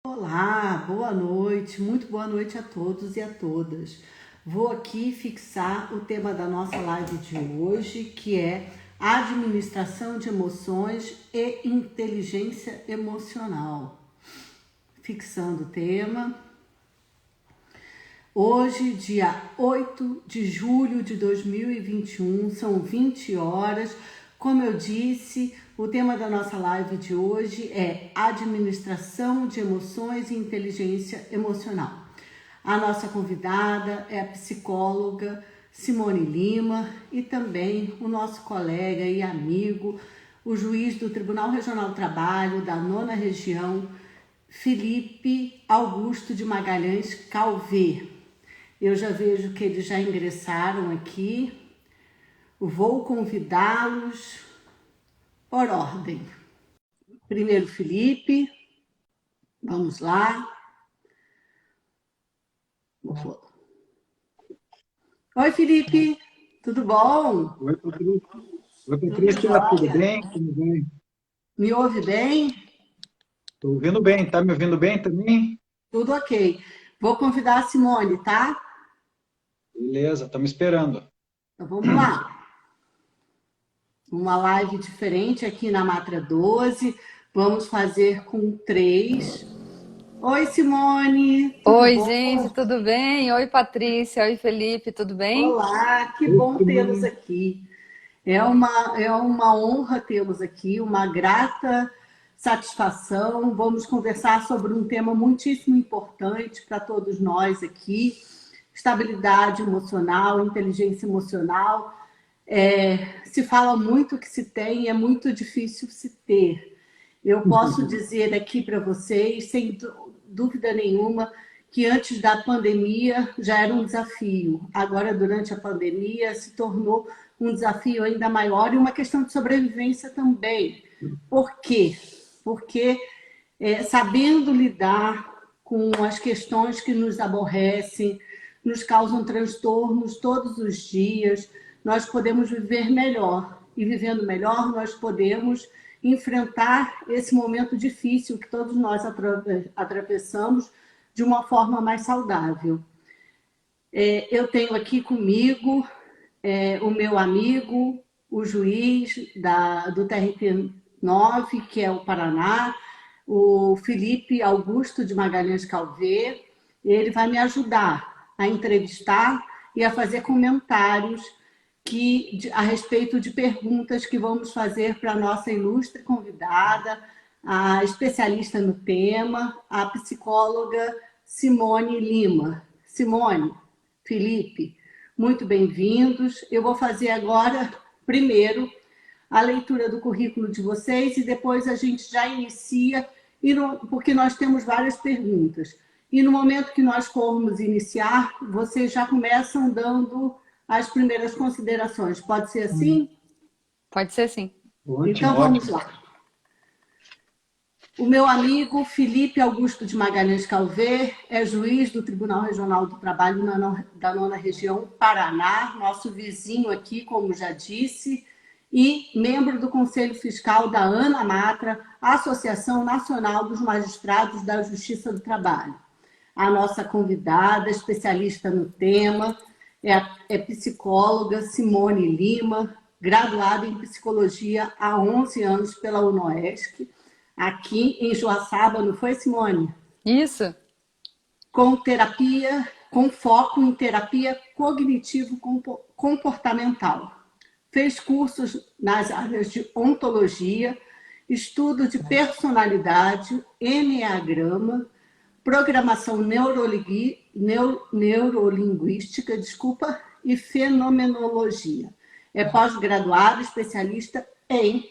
Olá, boa noite, muito boa noite a todos e a todas. Vou aqui fixar o tema da nossa live de hoje, que é administração de emoções e inteligência emocional. Fixando o tema. Hoje, dia 8 de julho de 2021, são 20 horas. Como eu disse, o tema da nossa live de hoje é administração de emoções e inteligência emocional. A nossa convidada é a psicóloga Simone Lima e também o nosso colega e amigo, o juiz do Tribunal Regional do Trabalho da 9ª Região, Felipe Augusto de Magalhães Calvé. Eu já vejo que eles já ingressaram aqui. Vou convidá-los por ordem. Primeiro, Felipe. Vamos lá. Oi, Felipe. Tudo bom? Oi, Patrícia. Oi, Patrícia. Tudo bem? Tudo bem? Me ouve bem? Estou ouvindo bem. Tá me ouvindo bem também? Tudo ok. Vou convidar a Simone, tá? Beleza, estamos esperando. Então vamos lá. Uma live diferente aqui na Matra 12. Vamos fazer com 3. Oi, Simone. Tudo Oi, bom? gente, tudo bem? Oi, Patrícia. Oi, Felipe, tudo bem? Olá, que bom tê-los aqui. É uma honra tê-los aqui, uma grata satisfação. Vamos conversar sobre um tema muitíssimo importante para todos nós aqui: estabilidade emocional, inteligência emocional. Se fala muito que se tem, é muito difícil se ter. Eu posso dizer aqui para vocês, sem dúvida nenhuma, que antes da pandemia já era um desafio. Agora, durante a pandemia, se tornou um desafio ainda maior e uma questão de sobrevivência também. Por quê? Porque sabendo lidar com as questões que nos aborrecem, nos causam transtornos todos os dias, nós podemos viver melhor. E vivendo melhor, nós podemos enfrentar esse momento difícil que todos nós atravessamos de uma forma mais saudável. Eu tenho aqui comigo o meu amigo, o juiz do TRT9, que é o Paraná, o Felipe Augusto de Magalhães Calvé. Ele vai me ajudar a entrevistar e a fazer comentários a respeito de perguntas que vamos fazer para a nossa ilustre convidada, a especialista no tema, a psicóloga Simone Lima. Simone, Felipe, muito bem-vindos. Eu vou fazer agora, primeiro, a leitura do currículo de vocês e depois a gente já inicia, porque nós temos várias perguntas. E no momento que nós formos iniciar, vocês já começam dando as primeiras considerações. Pode ser assim? Pode ser sim. Ótimo, então vamos ótimo. lá. O meu amigo Felipe Augusto de Magalhães Calvé é juiz do Tribunal Regional do Trabalho da 9ª Região Paraná, nosso vizinho aqui, como já disse, e membro do Conselho Fiscal da ANAMATRA, Associação Nacional dos Magistrados da Justiça do Trabalho. A nossa convidada, especialista no tema, é psicóloga Simone Lima, graduada em psicologia há 11 anos pela UNOESC, aqui em Joaçaba, não foi, Simone? Isso. Com foco em terapia cognitivo-comportamental. Fez cursos nas áreas de ontologia, estudo de personalidade, enneagrama, programação neurolinguística, e fenomenologia. É pós-graduado, especialista em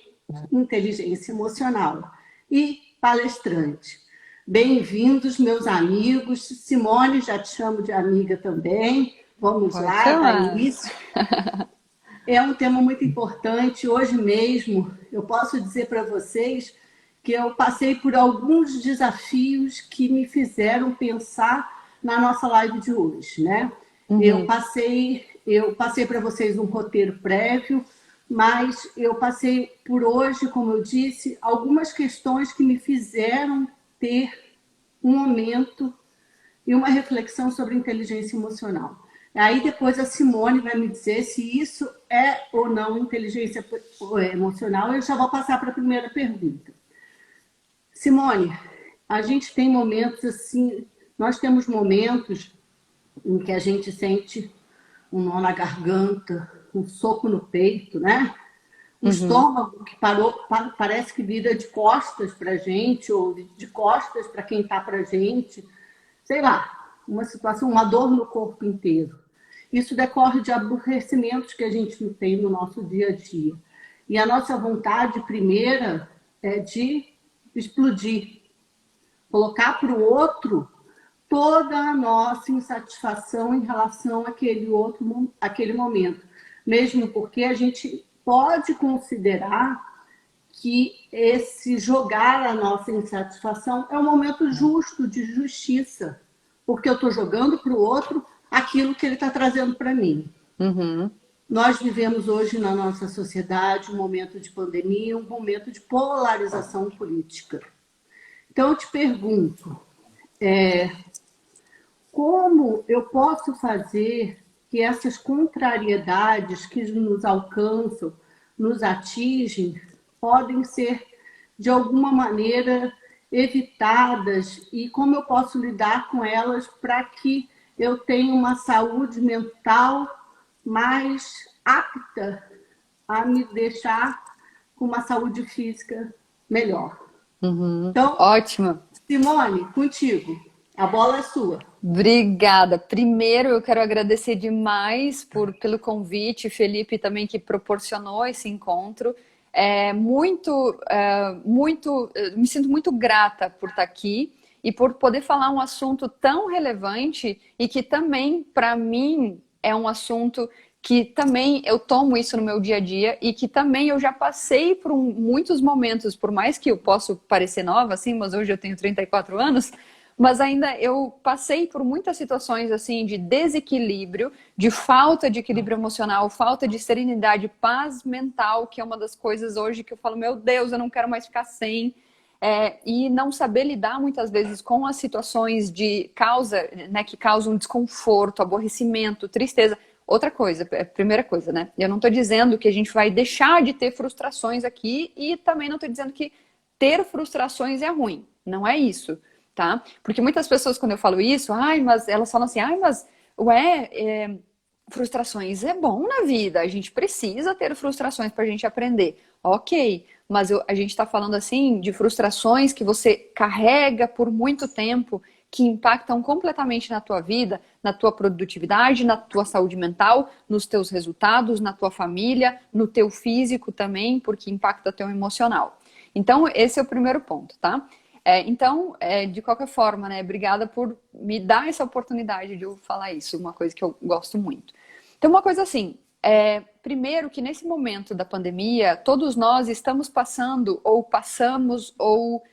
inteligência emocional e palestrante. Bem-vindos, meus amigos. Simone, já te chamo de amiga também. Vamos Pode lá, chamar. dar início. É um tema muito importante. Hoje mesmo, eu posso dizer para vocês que eu passei por alguns desafios que me fizeram pensar na nossa live de hoje, né? Eu passei para vocês um roteiro prévio, mas eu passei por hoje, como eu disse, algumas questões que me fizeram ter um momento e uma reflexão sobre inteligência emocional. Aí depois a Simone vai me dizer se isso é ou não inteligência emocional. Eu já vou passar para a primeira pergunta. Simone, a gente tem momentos assim, nós temos momentos em que a gente sente um nó na garganta, um soco no peito, né? O estômago que parece que vira de costas para a gente, ou de costas para quem está para a gente. Sei lá, uma situação, uma dor no corpo inteiro. Isso decorre de aborrecimentos que a gente tem no nosso dia a dia. E a nossa vontade primeira é de explodir, colocar para o outro toda a nossa insatisfação em relação àquele momento. Mesmo porque a gente pode considerar que esse jogar a nossa insatisfação é um momento justo, de justiça, porque eu estou jogando para o outro aquilo que ele está trazendo para mim. Nós vivemos hoje na nossa sociedade um momento de pandemia, um momento de polarização política. Então eu te pergunto, como eu posso fazer que essas contrariedades que nos alcançam, nos atingem, podem ser, de alguma maneira, evitadas e como eu posso lidar com elas para que eu tenha uma saúde mental mais apta a me deixar com uma saúde física melhor. Então, Ótimo. Simone, contigo. A bola é sua. Obrigada. Primeiro, eu quero agradecer demais pelo convite, Felipe também que proporcionou esse encontro. Me sinto muito grata por estar aqui e por poder falar um assunto tão relevante e que também, para mim, é um assunto que também eu tomo isso no meu dia a dia e que também eu já passei por muitos momentos, por mais que eu possa parecer nova, assim, mas hoje eu tenho 34 anos, mas ainda eu passei por muitas situações assim de desequilíbrio, de falta de equilíbrio emocional, falta de serenidade, paz mental, que é uma das coisas hoje que eu falo, meu Deus, eu não quero mais ficar sem. E não saber lidar muitas vezes com as situações que causam desconforto, aborrecimento, tristeza. Outra coisa, primeira coisa, né? Eu não estou dizendo que a gente vai deixar de ter frustrações aqui e também não estou dizendo que ter frustrações é ruim. Não é isso. Tá? Porque muitas pessoas, quando eu falo isso, mas elas falam assim, frustrações é bom na vida, a gente precisa ter frustrações para a gente aprender. Ok, mas a gente está falando assim de frustrações que você carrega por muito tempo, que impactam completamente na tua vida, na tua produtividade, na tua saúde mental, nos teus resultados, na tua família, no teu físico também, porque impacta teu emocional. Então, esse é o primeiro ponto, tá? De qualquer forma, né, obrigada por me dar essa oportunidade de eu falar isso, uma coisa que eu gosto muito. Então, uma coisa assim, primeiro que nesse momento da pandemia, todos nós estamos passando, ou passamos, ou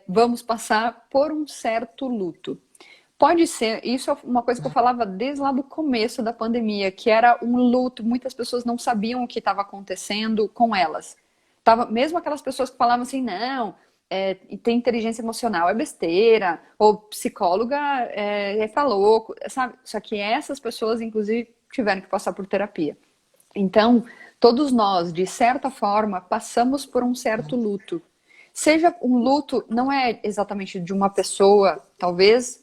vamos passar por um certo luto. Pode ser, isso é uma coisa que eu falava desde lá do começo da pandemia, que era um luto, muitas pessoas não sabiam o que estava acontecendo com elas. Mesmo aquelas pessoas que falavam assim, não... tem inteligência emocional, é besteira, ou psicóloga tá louco, sabe? Só que essas pessoas, inclusive, tiveram que passar por terapia. Então, todos nós, de certa forma, passamos por um certo luto. Seja um luto, não é exatamente de uma pessoa, talvez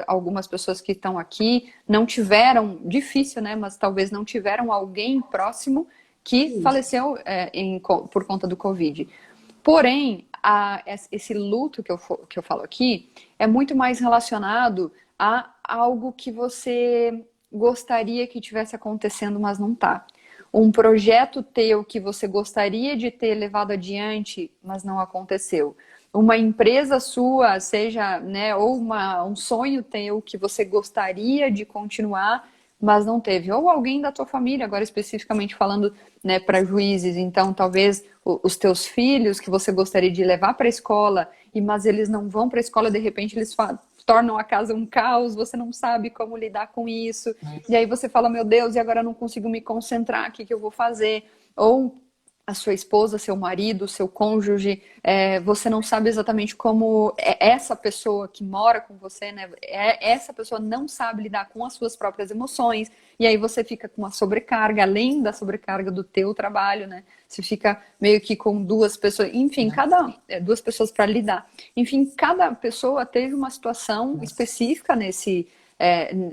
algumas pessoas que estão aqui não tiveram, difícil, né? Mas talvez não tiveram alguém próximo que faleceu por conta do Covid. Porém, esse luto que eu falo aqui é muito mais relacionado a algo que você gostaria que tivesse acontecendo, mas não está. Um projeto teu que você gostaria de ter levado adiante, mas não aconteceu. Uma empresa sua, seja, né, ou um sonho teu que você gostaria de continuar, mas não teve. Ou alguém da tua família, agora especificamente falando, né, para juízes, então talvez os teus filhos que você gostaria de levar para a escola, mas eles não vão para a escola, de repente eles tornam a casa um caos, você não sabe como lidar com isso, e aí você fala, meu Deus, e agora eu não consigo me concentrar, o que eu vou fazer? Ou a sua esposa, seu marido, seu cônjuge, você não sabe exatamente como essa pessoa que mora com você, né? Essa pessoa não sabe lidar com as suas próprias emoções, e aí você fica com uma sobrecarga, além da sobrecarga do teu trabalho, né? Você fica meio que com duas pessoas, enfim, duas pessoas para lidar. Enfim, cada pessoa teve uma situação específica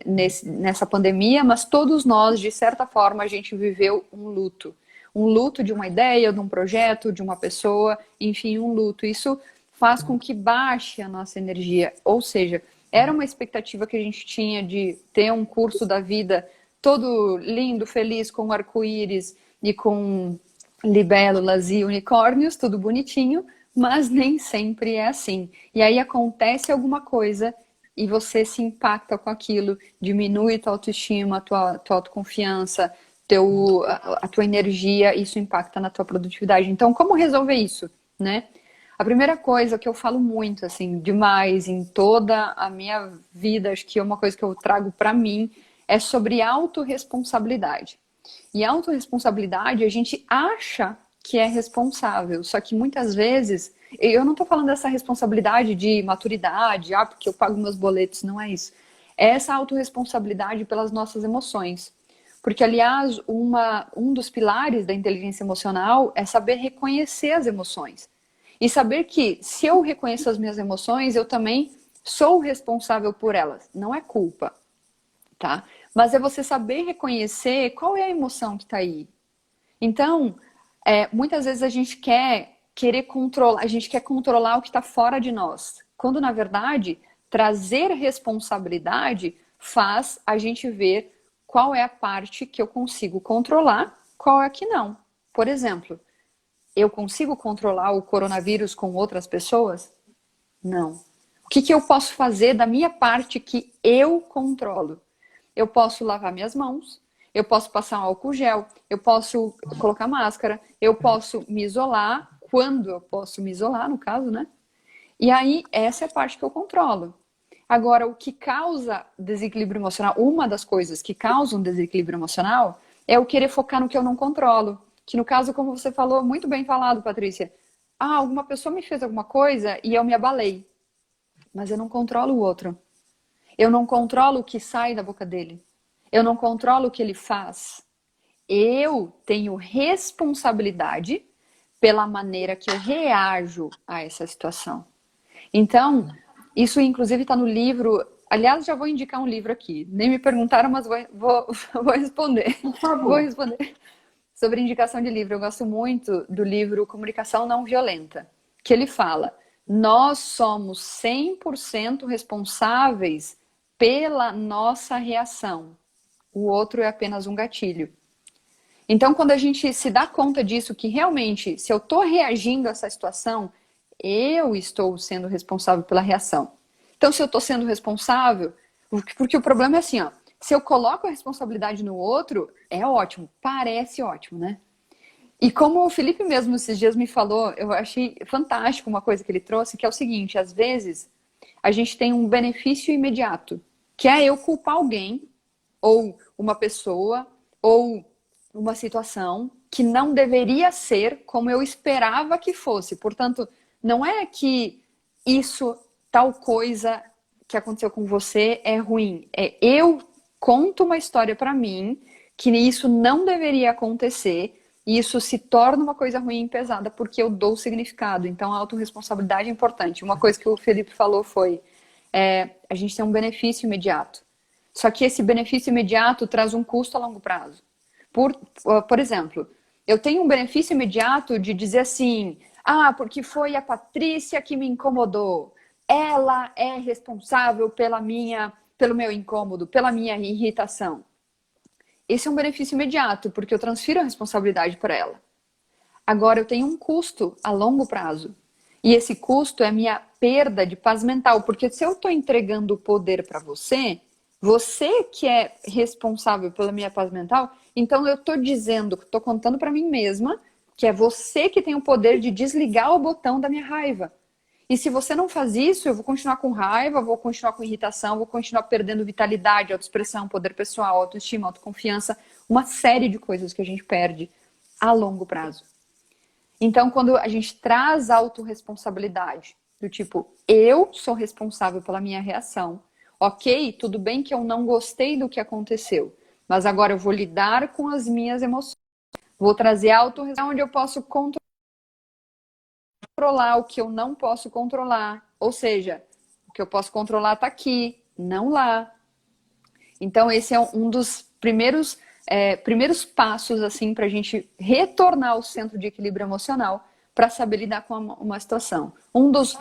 nessa pandemia, mas todos nós, de certa forma, a gente viveu um luto. Um luto de uma ideia, de um projeto, de uma pessoa, enfim, um luto. Isso faz com que baixe a nossa energia. Ou seja, era uma expectativa que a gente tinha de ter um curso da vida todo lindo, feliz, com arco-íris e com libélulas e unicórnios, tudo bonitinho, mas nem sempre é assim. E aí acontece alguma coisa e você se impacta com aquilo, diminui tua autoestima, tua autoconfiança, a tua energia, isso impacta na tua produtividade. Então, como resolver isso, né? A primeira coisa que eu falo muito, assim, demais em toda a minha vida, acho que é uma coisa que eu trago para mim, é sobre autorresponsabilidade. E autorresponsabilidade, a gente acha que é responsável, só que muitas vezes, eu não tô falando dessa responsabilidade de maturidade, porque eu pago meus boletos, não é isso. É essa autorresponsabilidade pelas nossas emoções. Porque, aliás, um dos pilares da inteligência emocional é saber reconhecer as emoções. E saber que, se eu reconheço as minhas emoções, eu também sou responsável por elas. Não é culpa, tá? Mas é você saber reconhecer qual é a emoção que está aí. Então, muitas vezes a gente querer controlar, a gente quer controlar o que está fora de nós. Quando, na verdade, trazer responsabilidade faz a gente ver qual é a parte que eu consigo controlar, qual é a que não. Por exemplo, eu consigo controlar o coronavírus com outras pessoas? Não. O que eu posso fazer da minha parte que eu controlo? Eu posso lavar minhas mãos, eu posso passar um álcool gel, eu posso colocar máscara, eu posso me isolar, quando eu posso me isolar, no caso, né? E aí, essa é a parte que eu controlo. Agora, o que causa desequilíbrio emocional, uma das coisas que causam desequilíbrio emocional é o querer focar no que eu não controlo. Que no caso, como você falou, muito bem falado, Patrícia. Alguma pessoa me fez alguma coisa e eu me abalei. Mas eu não controlo o outro. Eu não controlo o que sai da boca dele. Eu não controlo o que ele faz. Eu tenho responsabilidade pela maneira que eu reajo a essa situação. Então, isso inclusive está no livro. Aliás, já vou indicar um livro aqui. Nem me perguntaram, mas vou responder. Por favor. Vou responder. Sobre indicação de livro. Eu gosto muito do livro Comunicação Não Violenta, que ele fala: nós somos 100% responsáveis pela nossa reação. O outro é apenas um gatilho. Então, quando a gente se dá conta disso, que realmente, se eu estou reagindo a essa situação, eu estou sendo responsável pela reação. Então, se eu estou sendo responsável, porque o problema é assim, se eu coloco a responsabilidade no outro, é ótimo, parece ótimo, né? E como o Felipe mesmo esses dias me falou, eu achei fantástico uma coisa que ele trouxe, que é o seguinte: às vezes a gente tem um benefício imediato, que é eu culpar alguém, ou uma pessoa, ou uma situação que não deveria ser como eu esperava que fosse. Portanto, não é que isso, tal coisa que aconteceu com você é ruim. Eu conto uma história para mim que isso não deveria acontecer e isso se torna uma coisa ruim e pesada porque eu dou significado. Então, a autorresponsabilidade é importante. Uma coisa que o Felipe falou foi: a gente tem um benefício imediato. Só que esse benefício imediato traz um custo a longo prazo. Por exemplo, eu tenho um benefício imediato de dizer assim: porque foi a Patrícia que me incomodou. Ela é responsável pelo meu incômodo, pela minha irritação. Esse é um benefício imediato, porque eu transfiro a responsabilidade para ela. Agora, eu tenho um custo a longo prazo. E esse custo é a minha perda de paz mental. Porque se eu estou entregando o poder para você, você que é responsável pela minha paz mental, então eu estou dizendo, estou contando para mim mesma, que é você que tem o poder de desligar o botão da minha raiva. E se você não faz isso, eu vou continuar com raiva, vou continuar com irritação, vou continuar perdendo vitalidade, autoexpressão, poder pessoal, autoestima, autoconfiança, uma série de coisas que a gente perde a longo prazo. Então, quando a gente traz autorresponsabilidade, do tipo, eu sou responsável pela minha reação. Ok, tudo bem que eu não gostei do que aconteceu, mas agora eu vou lidar com as minhas emoções. Vou trazer autorresponsabilidade onde eu posso controlar o que eu não posso controlar. Ou seja, o que eu posso controlar está aqui, não lá. Então, esse é um dos primeiros passos assim, para a gente retornar ao centro de equilíbrio emocional para saber lidar com uma situação. Um dos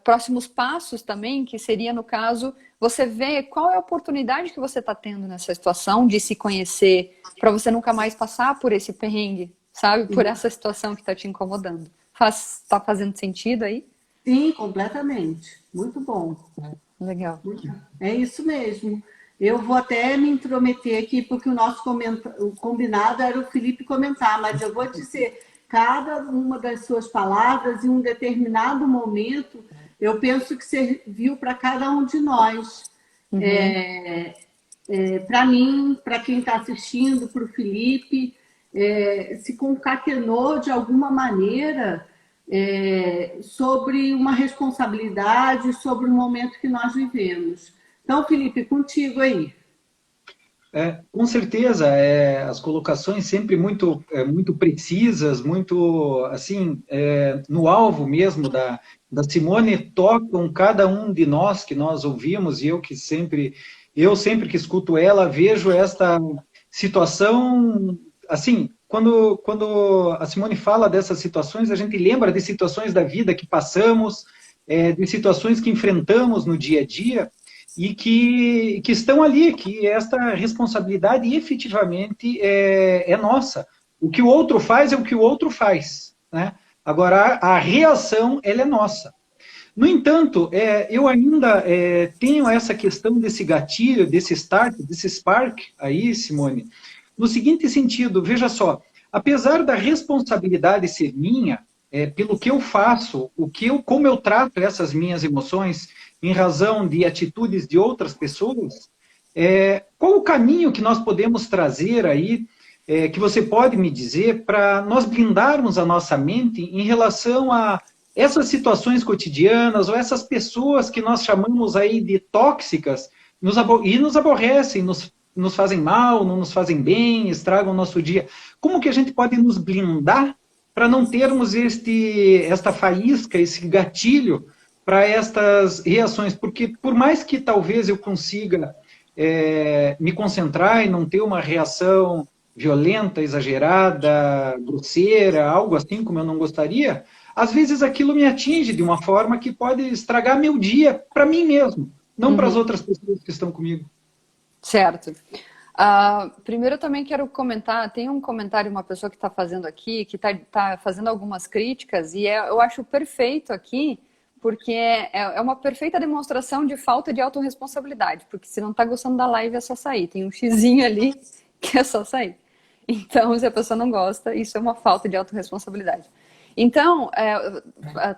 próximos passos também, que seria, no caso, você ver qual é a oportunidade que você está tendo nessa situação de se conhecer, para você nunca mais passar por esse perrengue, sabe? Por essa situação que está te incomodando. Está fazendo sentido aí? Sim, completamente. Muito bom. Legal. É isso mesmo. Eu vou até me intrometer aqui, porque o nosso o combinado era o Felipe comentar, mas eu vou dizer, cada uma das suas palavras, em um determinado momento, eu penso que serviu para cada um de nós. Uhum. Para mim, para quem está assistindo, para o Felipe, se concatenou de alguma maneira sobre uma responsabilidade, sobre o momento que nós vivemos. Então, Felipe, contigo aí. Com certeza, as colocações sempre muito precisas, muito assim, no alvo mesmo da Simone, tocam cada um de nós que nós ouvimos, e eu sempre que escuto ela, vejo esta situação, assim, quando a Simone fala dessas situações, a gente lembra de situações da vida que passamos, de situações que enfrentamos no dia a dia, e que estão ali, que esta responsabilidade efetivamente é nossa. O que o outro faz é o que o outro faz, né? Agora, a reação, ela é nossa. No entanto, eu ainda tenho essa questão desse gatilho, desse start, desse spark aí, Simone, no seguinte sentido, veja só, apesar da responsabilidade ser minha, pelo que eu faço, como eu trato essas minhas emoções, em razão de atitudes de outras pessoas, qual o caminho que nós podemos trazer aí, que você pode me dizer, para nós blindarmos a nossa mente em relação a essas situações cotidianas, ou essas pessoas que nós chamamos aí de tóxicas, e nos aborrecem, nos fazem mal, não nos fazem bem, estragam o nosso dia. Como que a gente pode nos blindar para não termos esta faísca, esse gatilho, para estas reações, porque por mais que talvez eu consiga me concentrar e não ter uma reação violenta, exagerada, grosseira, algo assim como eu não gostaria, às vezes aquilo me atinge de uma forma que pode estragar meu dia para mim mesmo, não para as outras pessoas que estão comigo. Certo. Primeiro eu também quero comentar, tem um comentário, uma pessoa que está fazendo aqui, que está fazendo algumas críticas, e eu acho perfeito aqui, porque é uma perfeita demonstração de falta de autorresponsabilidade, porque se não está gostando da live é só sair, tem um xizinho ali que é só sair. Então, se a pessoa não gosta, isso é uma falta de autorresponsabilidade. Então,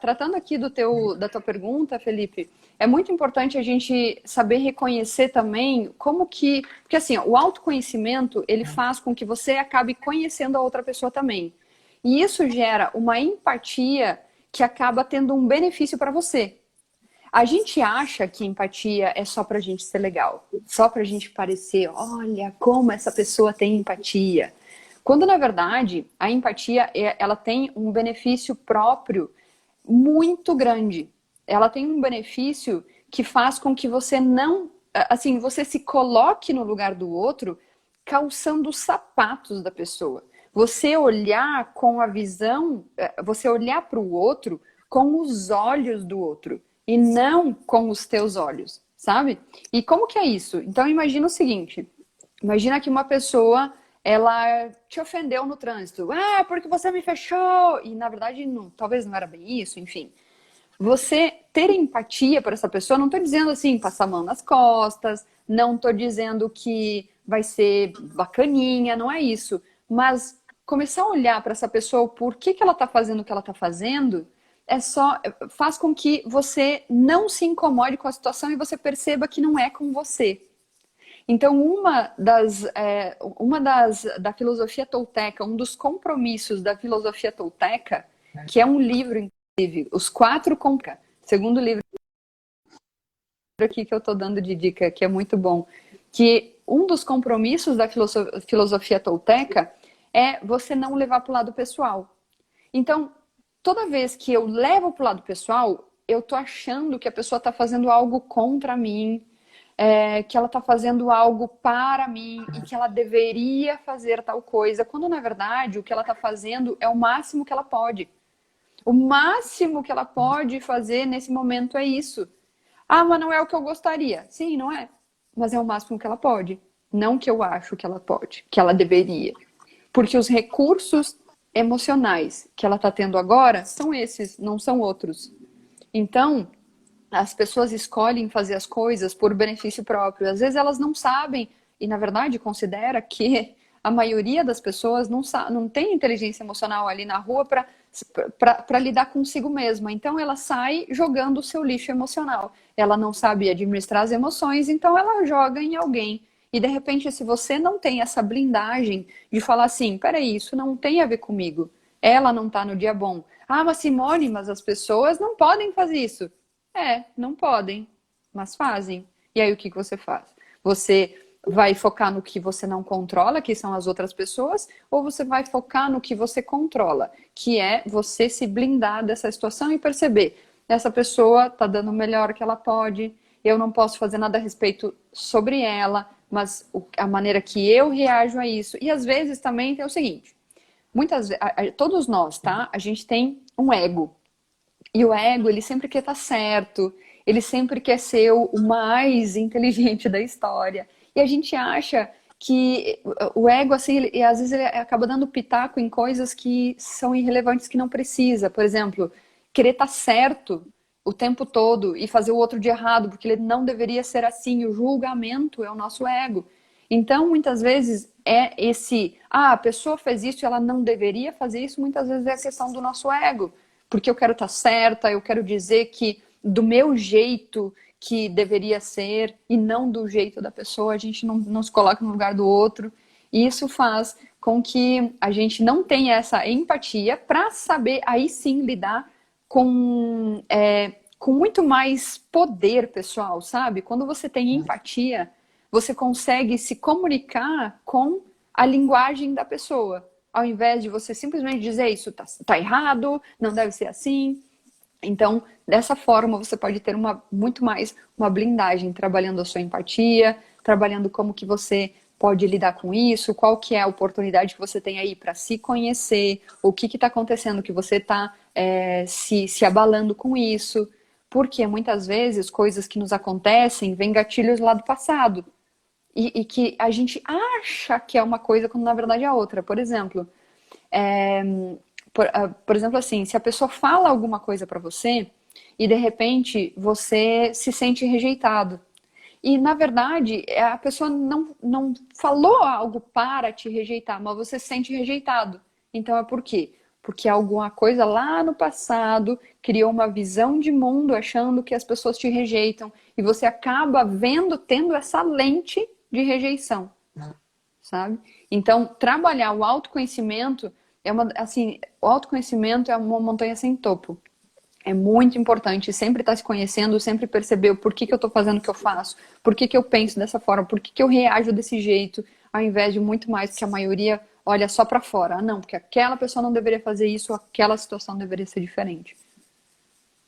tratando aqui da tua pergunta, Felipe, é muito importante a gente saber reconhecer também porque assim, o autoconhecimento, ele faz com que você acabe conhecendo a outra pessoa também. E isso gera uma empatia que acaba tendo um benefício para você. A gente acha que empatia é só pra gente ser legal, só pra gente parecer, olha como essa pessoa tem empatia. Quando, na verdade, a empatia, ela tem um benefício próprio muito grande. Ela tem um benefício que faz com que você você se coloque no lugar do outro, calçando os sapatos da pessoa. Você olhar com a visão, você olhar para o outro com os olhos do outro e não com os teus olhos, sabe? E como que é isso? Então imagina o seguinte, imagina que uma pessoa, ela te ofendeu no trânsito. Porque você me fechou! E na verdade, talvez não era bem isso, enfim. Você ter empatia por essa pessoa, não estou dizendo assim, passar a mão nas costas, não estou dizendo que vai ser bacaninha, não é isso. Mas começar a olhar para essa pessoa, por que ela está fazendo o que ela está fazendo, faz com que você não se incomode com a situação e você perceba que não é com você. Então, da filosofia tolteca, um dos compromissos da filosofia tolteca, que é um livro, inclusive, Os Quatro Compromissos, segundo livro aqui que eu estou dando de dica, que é muito bom, que um dos compromissos da filosofia tolteca é você não levar para o lado pessoal. Então, toda vez que eu levo para o lado pessoal, eu tô achando que a pessoa está fazendo algo contra mim, que ela está fazendo algo para mim e que ela deveria fazer tal coisa, quando na verdade o que ela está fazendo é o máximo que ela pode. O máximo que ela pode fazer nesse momento é isso. Ah, mas não é o que eu gostaria. Sim, não é. Mas é o máximo que ela pode. Não que eu acho que ela pode, que ela deveria. Porque os recursos emocionais que ela está tendo agora são esses, não são outros. Então, as pessoas escolhem fazer as coisas por benefício próprio. Às vezes elas não sabem, e na verdade considera que a maioria das pessoas não tem inteligência emocional ali na rua para lidar consigo mesma. Então ela sai jogando o seu lixo emocional. Ela não sabe administrar as emoções, então ela joga em alguém. E de repente, se você não tem essa blindagem de falar assim, peraí, isso não tem a ver comigo. Ela não tá no dia bom. Ah, mas Simone, mas as pessoas não podem fazer isso. Não podem, mas fazem. E aí o que você faz? Você vai focar no que você não controla, que são as outras pessoas, ou você vai focar no que você controla, que é você se blindar dessa situação e perceber, essa pessoa tá dando o melhor que ela pode, eu não posso fazer nada a respeito sobre ela, mas a maneira que eu reajo a isso. E às vezes também tem o seguinte, todos nós, tá? A gente tem um ego. E o ego, ele sempre quer estar certo, ele sempre quer ser o mais inteligente da história. E a gente acha que o ego, assim, às vezes ele acaba dando pitaco em coisas que são irrelevantes, que não precisa. Por exemplo, querer estar certo o tempo todo e fazer o outro de errado, porque ele não deveria ser assim. O julgamento é o nosso ego. Então, muitas vezes, a pessoa fez isso e ela não deveria fazer isso, muitas vezes é a questão do nosso ego. Porque eu quero estar certa, eu quero dizer que do meu jeito que deveria ser e não do jeito da pessoa, a gente não se coloca no lugar do outro. E isso faz com que a gente não tenha essa empatia para saber aí sim lidar com muito mais poder pessoal, sabe? Quando você tem empatia, você consegue se comunicar com a linguagem da pessoa. Ao invés de você simplesmente dizer isso tá errado, não deve ser assim. Então, dessa forma, você pode ter muito mais uma blindagem, trabalhando a sua empatia, trabalhando como que você pode lidar com isso, qual que é a oportunidade que você tem aí para se conhecer, o que está acontecendo, que você está se abalando com isso. Porque muitas vezes coisas que nos acontecem vêm gatilhos lá do passado. E que a gente acha que é uma coisa quando na verdade é outra. Por exemplo, por exemplo assim, se a pessoa fala alguma coisa pra você e de repente você se sente rejeitado. E na verdade a pessoa não falou algo para te rejeitar, mas você se sente rejeitado. Então é por quê? Porque alguma coisa lá no passado criou uma visão de mundo achando que as pessoas te rejeitam. E você acaba tendo essa lente de rejeição, sabe? Então, trabalhar o autoconhecimento o autoconhecimento é uma montanha sem topo. É muito importante sempre estar se conhecendo, sempre perceber o porquê que eu estou fazendo o que eu faço, por que eu penso dessa forma, por que eu reajo desse jeito, ao invés de muito mais que a maioria olha só para fora. Ah, não, porque aquela pessoa não deveria fazer isso, aquela situação deveria ser diferente.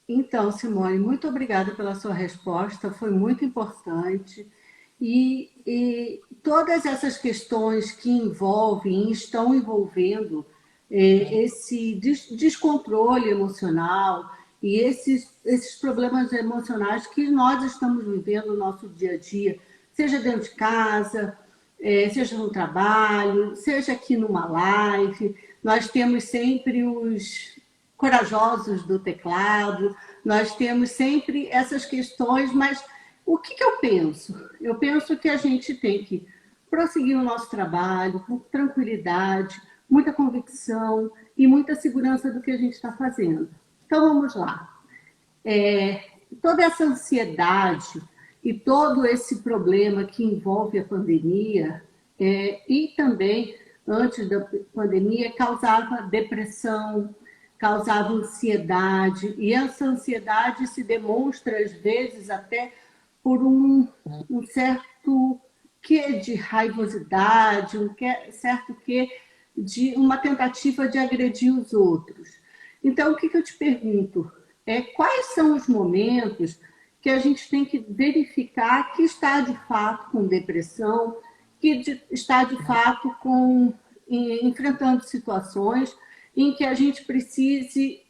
Então, Simone, muito obrigada pela sua resposta, foi muito importante. E todas essas questões que envolvem, estão envolvendo esse descontrole emocional e esses problemas emocionais que nós estamos vivendo no nosso dia a dia, seja dentro de casa, seja no trabalho, seja aqui numa live, nós temos sempre os corajosos do teclado, nós temos sempre essas questões, mas o que eu penso? Eu penso que a gente tem que prosseguir o nosso trabalho com tranquilidade, muita convicção e muita segurança do que a gente está fazendo. Então, vamos lá. Toda essa ansiedade e todo esse problema que envolve a pandemia, e também, antes da pandemia, causava depressão, causava ansiedade, e essa ansiedade se demonstra, às vezes, até por um certo quê de raivosidade, certo quê de uma tentativa de agredir os outros. Então, o que eu te pergunto? Quais são os momentos que a gente tem que verificar que está, de fato, com depressão, que está, de fato, enfrentando situações em que a gente precise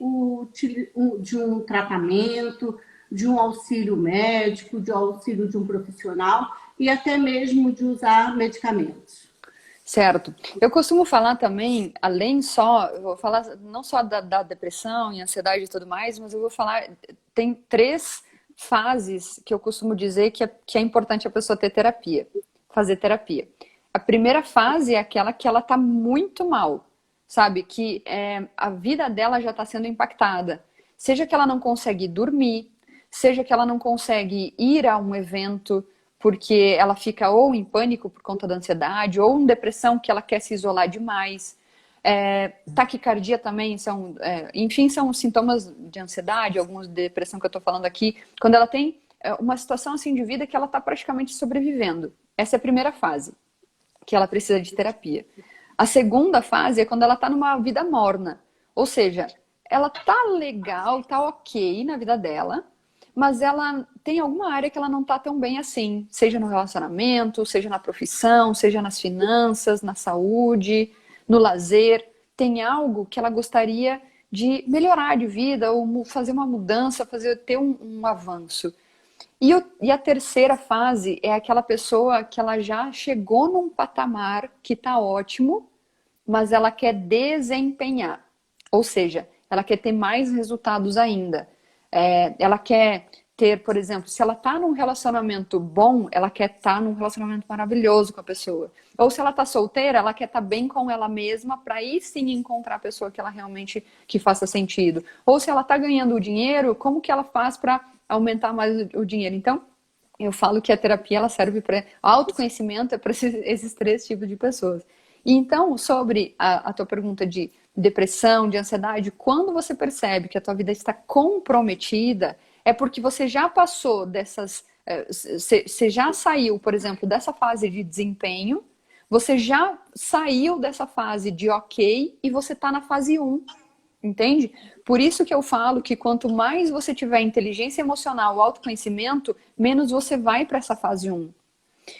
de um tratamento, de um auxílio médico, de um auxílio de um profissional e até mesmo de usar medicamentos. Certo. Eu costumo falar também, eu vou falar não só da depressão e ansiedade e tudo mais, mas eu vou falar, tem 3 fases que eu costumo dizer que é importante a pessoa ter terapia, fazer terapia. A primeira fase é aquela que ela tá muito mal, sabe? Que a vida dela já está sendo impactada. Seja que ela não consegue dormir, seja que ela não consegue ir a um evento porque ela fica ou em pânico por conta da ansiedade, ou em depressão, que ela quer se isolar demais. Taquicardia também enfim, são sintomas de ansiedade, alguns de depressão que eu estou falando aqui, quando ela tem uma situação assim de vida que ela está praticamente sobrevivendo. Essa é a primeira fase, que ela precisa de terapia. A segunda fase é quando ela está numa vida morna, ou seja, ela tá legal, tá ok na vida dela, mas ela tem alguma área que ela não tá tão bem assim, seja no relacionamento, seja na profissão, seja nas finanças, na saúde, no lazer. Tem algo que ela gostaria de melhorar de vida, ou fazer uma mudança, ter um avanço. E a terceira fase é aquela pessoa que ela já chegou num patamar que tá ótimo, mas ela quer desempenhar. Ou seja, ela quer ter mais resultados ainda. Ela quer ter, por exemplo, se ela está num relacionamento bom, ela quer estar num relacionamento maravilhoso com a pessoa. Ou se ela está solteira, ela quer estar bem com ela mesma para aí sim encontrar a pessoa que ela realmente que faça sentido. Ou se ela está ganhando o dinheiro, como que ela faz para aumentar mais o dinheiro? Então, eu falo que a terapia ela serve para autoconhecimento, é para esses 3 tipos de pessoas. E então, sobre a tua pergunta de depressão, de ansiedade, quando você percebe que a tua vida está comprometida, é porque você já passou dessas... Você já saiu, por exemplo, dessa fase de desempenho, você já saiu dessa fase de ok e você está na fase 1, entende? Por isso que eu falo que quanto mais você tiver inteligência emocional, autoconhecimento, menos você vai para essa fase 1.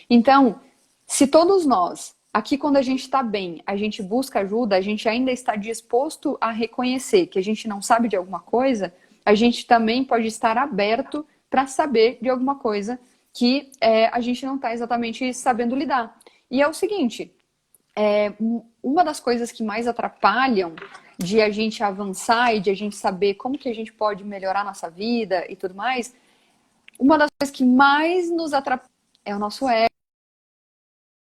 Então, se todos nós, aqui quando a gente está bem, a gente busca ajuda, a gente ainda está disposto a reconhecer que a gente não sabe de alguma coisa, a gente também pode estar aberto para saber de alguma coisa que a gente não está exatamente sabendo lidar. E é o seguinte, uma das coisas que mais atrapalham de a gente avançar e de a gente saber como que a gente pode melhorar a nossa vida e tudo mais, uma das coisas que mais nos atrapalha é o nosso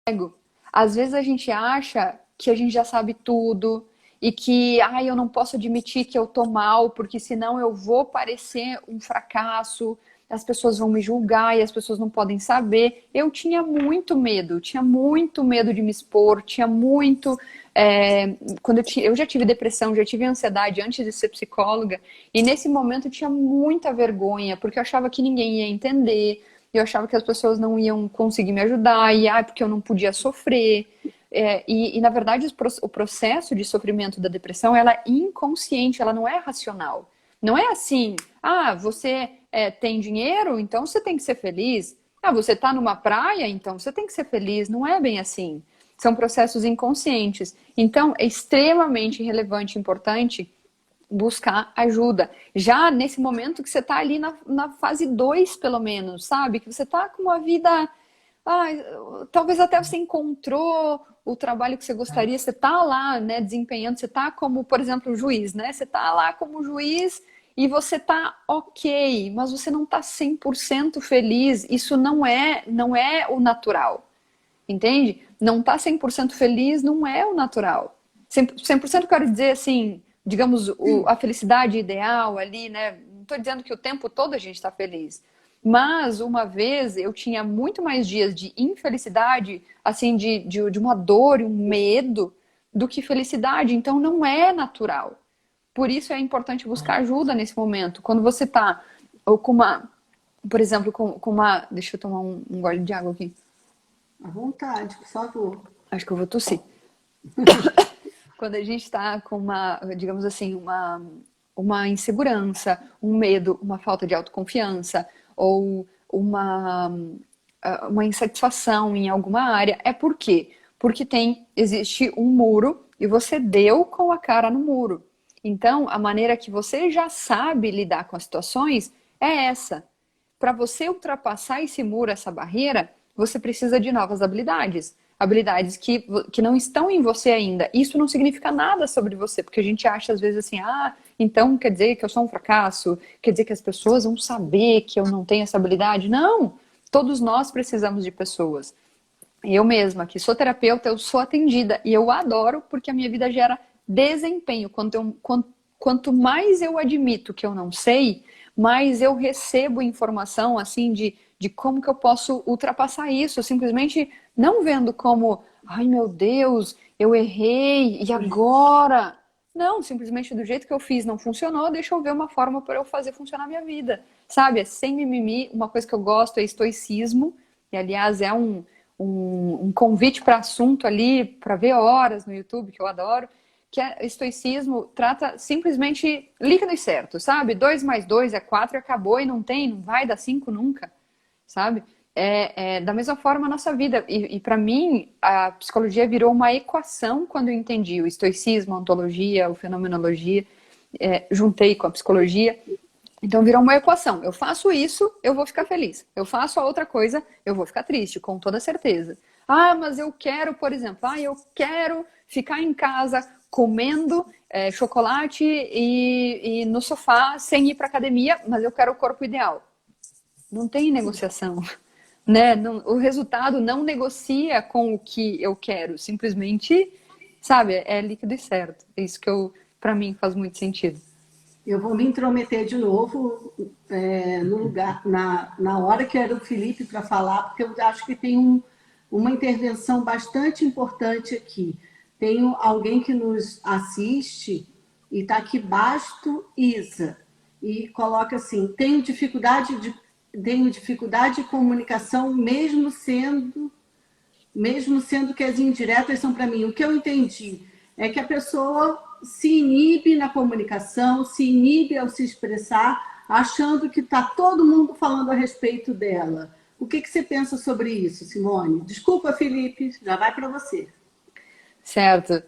ego. Às vezes a gente acha que a gente já sabe tudo e que eu não posso admitir que eu tô mal, porque senão eu vou parecer um fracasso, as pessoas vão me julgar e as pessoas não podem saber. Eu tinha muito medo de me expor, tinha muito... eu já tive depressão, já tive ansiedade antes de ser psicóloga, e nesse momento eu tinha muita vergonha, porque eu achava que ninguém ia entender, eu achava que as pessoas não iam conseguir me ajudar, e porque eu não podia sofrer. E na verdade, o processo de sofrimento da depressão, ela é inconsciente, ela não é racional. Não é assim, você tem dinheiro, então você tem que ser feliz. Você está numa praia, então você tem que ser feliz. Não é bem assim. São processos inconscientes. Então, é extremamente relevante e importante buscar ajuda. Já nesse momento que você está ali na fase 2, pelo menos, sabe? Que você está com uma vida... talvez até você encontrou o trabalho que você gostaria, você está lá, né, desempenhando, você está como, por exemplo, juiz, né? Você está lá como juiz e você está ok, mas você não está 100% feliz. Isso não é o natural, entende? Não está 100% feliz não é o natural. 100% eu quero dizer assim, digamos, a felicidade ideal ali, né? Não estou dizendo que o tempo todo a gente está feliz, Mas uma vez eu tinha muito mais dias de infelicidade, assim, de uma dor e um medo, do que felicidade. Então não é natural. Por isso é importante buscar ajuda nesse momento. Quando você tá ou com uma, por exemplo, com uma. Deixa eu tomar um gole de água aqui. À vontade, por favor. Acho que eu vou tossir. Quando a gente está com uma, digamos assim, uma insegurança, um medo, uma falta de autoconfiança ou uma insatisfação em alguma área, é por quê? Porque existe um muro e você deu com a cara no muro. Então, a maneira que você já sabe lidar com as situações é essa. Para você ultrapassar esse muro, essa barreira, você precisa de novas habilidades. Habilidades que não estão em você ainda. Isso não significa nada sobre você, porque a gente acha às vezes assim, então quer dizer que eu sou um fracasso, quer dizer que as pessoas vão saber que eu não tenho essa habilidade. Não! Todos nós precisamos de pessoas. Eu mesma, que sou terapeuta, eu sou atendida e eu adoro porque a minha vida gera desempenho. Quanto mais eu admito que eu não sei, mais eu recebo informação assim de como que eu posso ultrapassar isso, simplesmente não vendo como, ai meu Deus, eu errei, e agora? Não, simplesmente do jeito que eu fiz não funcionou, deixa eu ver uma forma para eu fazer funcionar a minha vida. Sabe, é sem mimimi, uma coisa que eu gosto é estoicismo, e aliás é um convite para assunto ali, para ver horas no YouTube, que eu adoro, que é estoicismo, trata simplesmente líquidos certos, sabe? 2 mais 2 é 4 e acabou e não vai dar 5 nunca, sabe? Da mesma forma a nossa vida. E para mim, a psicologia virou uma equação quando eu entendi o estoicismo, a ontologia, a fenomenologia, juntei com a psicologia. Então virou uma equação. Eu faço isso, eu vou ficar feliz. Eu faço a outra coisa, eu vou ficar triste, com toda certeza. Mas eu quero, por exemplo, eu quero ficar em casa comendo chocolate e no sofá sem ir para academia, mas eu quero o corpo ideal. Não tem negociação, né? Não, o resultado não negocia com o que eu quero. Simplesmente, sabe, é líquido e certo. É isso que para mim faz muito sentido. Eu vou me intrometer de novo no lugar, na hora que era o Felipe para falar, porque eu acho que tem uma intervenção bastante importante aqui. Tem alguém que nos assiste e está aqui, Basto Isa, e coloca assim, tenho dificuldade de comunicação, mesmo sendo que as indiretas são para mim. O que eu entendi é que a pessoa se inibe na comunicação, se inibe ao se expressar, achando que está todo mundo falando a respeito dela. O que você pensa sobre isso, Simone? Desculpa, Felipe, já vai para você. Certo.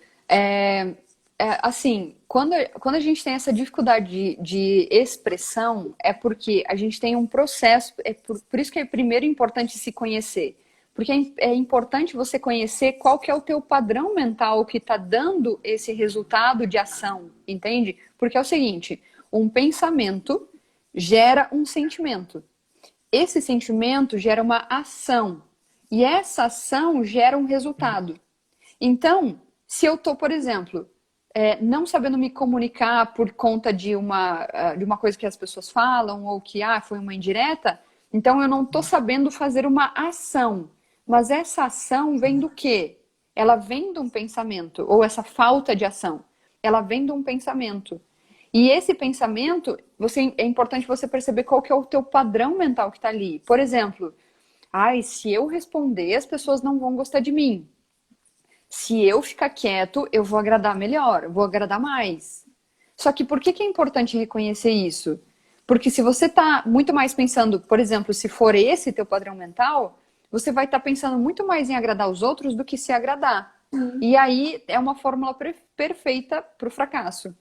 Assim, quando a gente tem essa dificuldade de expressão, é porque a gente tem um processo, por isso que é primeiro importante se conhecer. Porque é importante você conhecer qual que é o teu padrão mental que está dando esse resultado de ação, entende? Porque é o seguinte, um pensamento gera um sentimento. Esse sentimento gera uma ação. E essa ação gera um resultado. Então, se eu estou, por exemplo, não sabendo me comunicar por conta de uma coisa que as pessoas falam, ou que foi uma indireta, então eu não estou sabendo fazer uma ação. Mas essa ação vem do quê? Ela vem de um pensamento, ou essa falta de ação, ela vem de um pensamento. E esse pensamento, é importante você perceber qual que é o teu padrão mental que está ali. Por exemplo, se eu responder, as pessoas não vão gostar de mim. Se eu ficar quieto, eu vou agradar melhor, vou agradar mais. Só que por que é importante reconhecer isso? Porque se você está muito mais pensando, por exemplo, se for esse teu padrão mental, você vai estar pensando muito mais em agradar os outros do que se agradar. E aí é uma fórmula perfeita para o fracasso.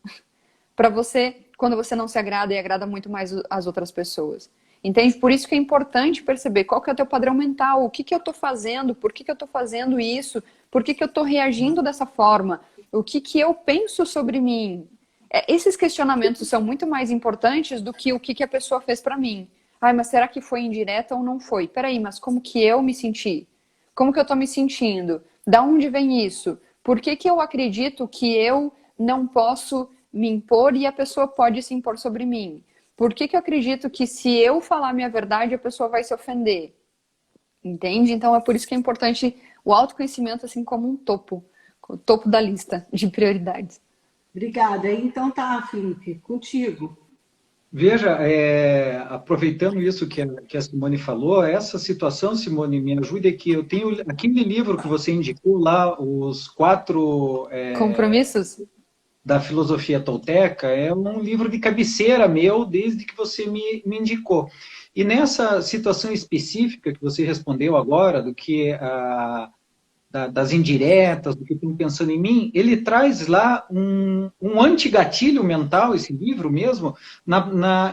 Para você, quando você não se agrada e agrada muito mais as outras pessoas. Entende? Por isso que é importante perceber qual que é o teu padrão mental, o que eu estou fazendo, por que eu estou fazendo isso, por que eu estou reagindo dessa forma, o que eu penso sobre mim. Esses questionamentos são muito mais importantes do que o que a pessoa fez para mim. Mas será que foi indireta ou não foi? Peraí, mas como que eu me senti? Como que eu estou me sentindo? Da onde vem isso? Por que eu acredito que eu não posso me impor e a pessoa pode se impor sobre mim? Por que que eu acredito que se eu falar a minha verdade, a pessoa vai se ofender? Entende? Então é por isso que é importante o autoconhecimento assim como um topo, o topo da lista de prioridades. Obrigada. Então tá, Felipe, contigo. Veja, aproveitando isso que a Simone falou, essa situação, Simone, me ajude aqui. Eu tenho aquele livro que você indicou lá, os quatro Compromissos? da filosofia tolteca, é um livro de cabeceira meu desde que você me indicou. E nessa situação específica que você respondeu agora, do que das indiretas, do que estão pensando em mim, ele traz lá um antigatilho mental, esse livro mesmo,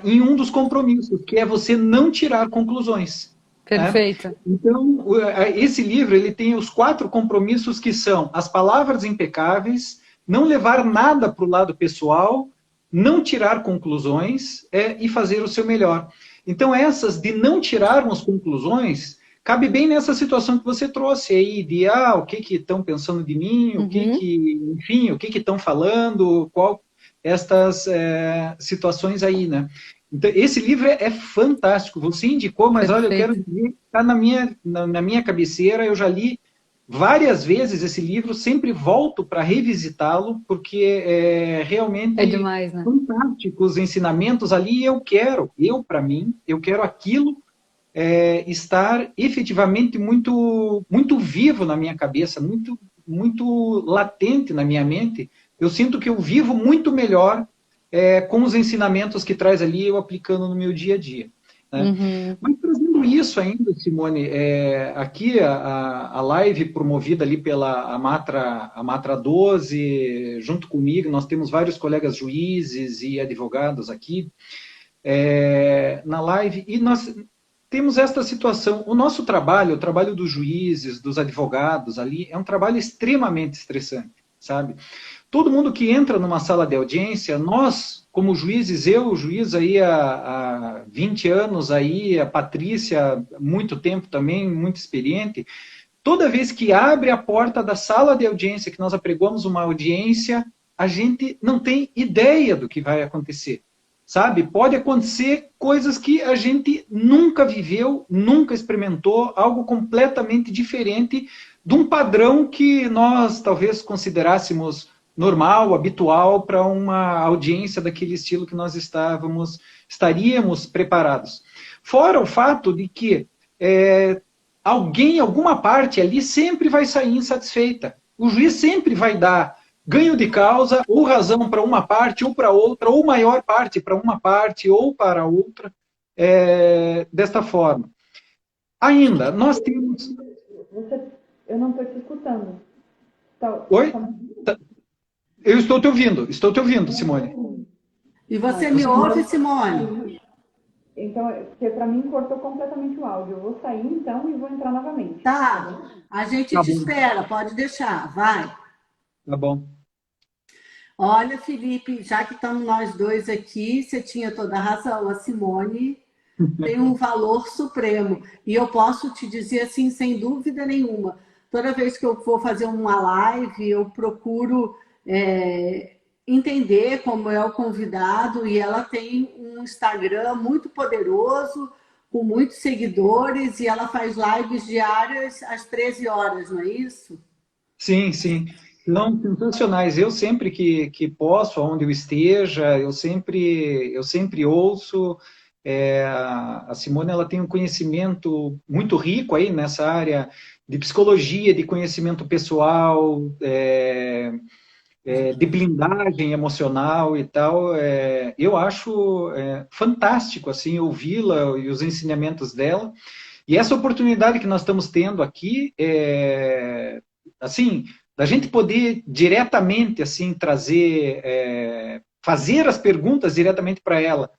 em um dos compromissos, que é você não tirar conclusões. Perfeito. Né? Então, esse livro ele tem os 4 compromissos que são as palavras impecáveis, não levar nada para o lado pessoal, não tirar conclusões e fazer o seu melhor. Então, essas de não tirarmos conclusões cabe bem nessa situação que você trouxe aí, de o que estão pensando de mim, enfim, o que estão falando, estas situações aí, né? Então, esse livro é fantástico, você indicou, mas olha, eu quero dizer, está na minha cabeceira, eu já li várias vezes esse livro, sempre volto para revisitá-lo, porque é realmente demais, né? fantástico os ensinamentos ali, para mim, eu quero aquilo estar efetivamente muito, muito vivo na minha cabeça, muito, muito latente na minha mente. Eu sinto que eu vivo muito melhor com os ensinamentos que traz ali, eu aplicando no meu dia a dia. Né? Uhum. Mas trazendo isso ainda, Simone, aqui a live promovida ali pela Matra 12, junto comigo, nós temos vários colegas juízes e advogados aqui na live, e nós temos esta situação. O nosso trabalho, o trabalho dos juízes, dos advogados ali, é um trabalho extremamente estressante, sabe? Todo mundo que entra numa sala de audiência, nós, como juízes, eu, juiz aí há 20 anos, aí, a Patrícia, muito tempo também, muito experiente, toda vez que abre a porta da sala de audiência, que nós apregamos uma audiência, a gente não tem ideia do que vai acontecer. Sabe? Pode acontecer coisas que a gente nunca viveu, nunca experimentou, algo completamente diferente de um padrão que nós talvez considerássemos normal, habitual para uma audiência daquele estilo que nós estaríamos preparados. Fora o fato de que alguma parte ali sempre vai sair insatisfeita. O juiz sempre vai dar ganho de causa, ou razão para uma parte, ou para outra, ou maior parte para uma parte, ou para outra, desta forma. Ainda, nós temos... Eu não estou te escutando. Oi? Eu estou te ouvindo, Simone. E você me ouve, Simone? Então, porque para mim cortou completamente o áudio. Eu vou sair então e vou entrar novamente. Tá, a gente te espera, pode deixar, vai. Tá bom. Olha, Felipe, já que estamos nós dois aqui, você tinha toda a razão, a Simone tem um valor supremo. E eu posso te dizer assim, sem dúvida nenhuma, toda vez que eu vou fazer uma live, eu procuro entender como é o convidado, e ela tem um Instagram muito poderoso, com muitos seguidores, e ela faz lives diárias às 13 horas, não é isso? Sim, sim. Não, sensacionais. Eu sempre que posso, onde eu esteja, eu sempre ouço. A Simone ela tem um conhecimento muito rico aí nessa área de psicologia, de conhecimento pessoal, de blindagem emocional e tal. Eu acho fantástico assim ouvi-la e os ensinamentos dela. E essa oportunidade que nós estamos tendo aqui, assim, da gente poder diretamente assim trazer, fazer as perguntas diretamente para ela,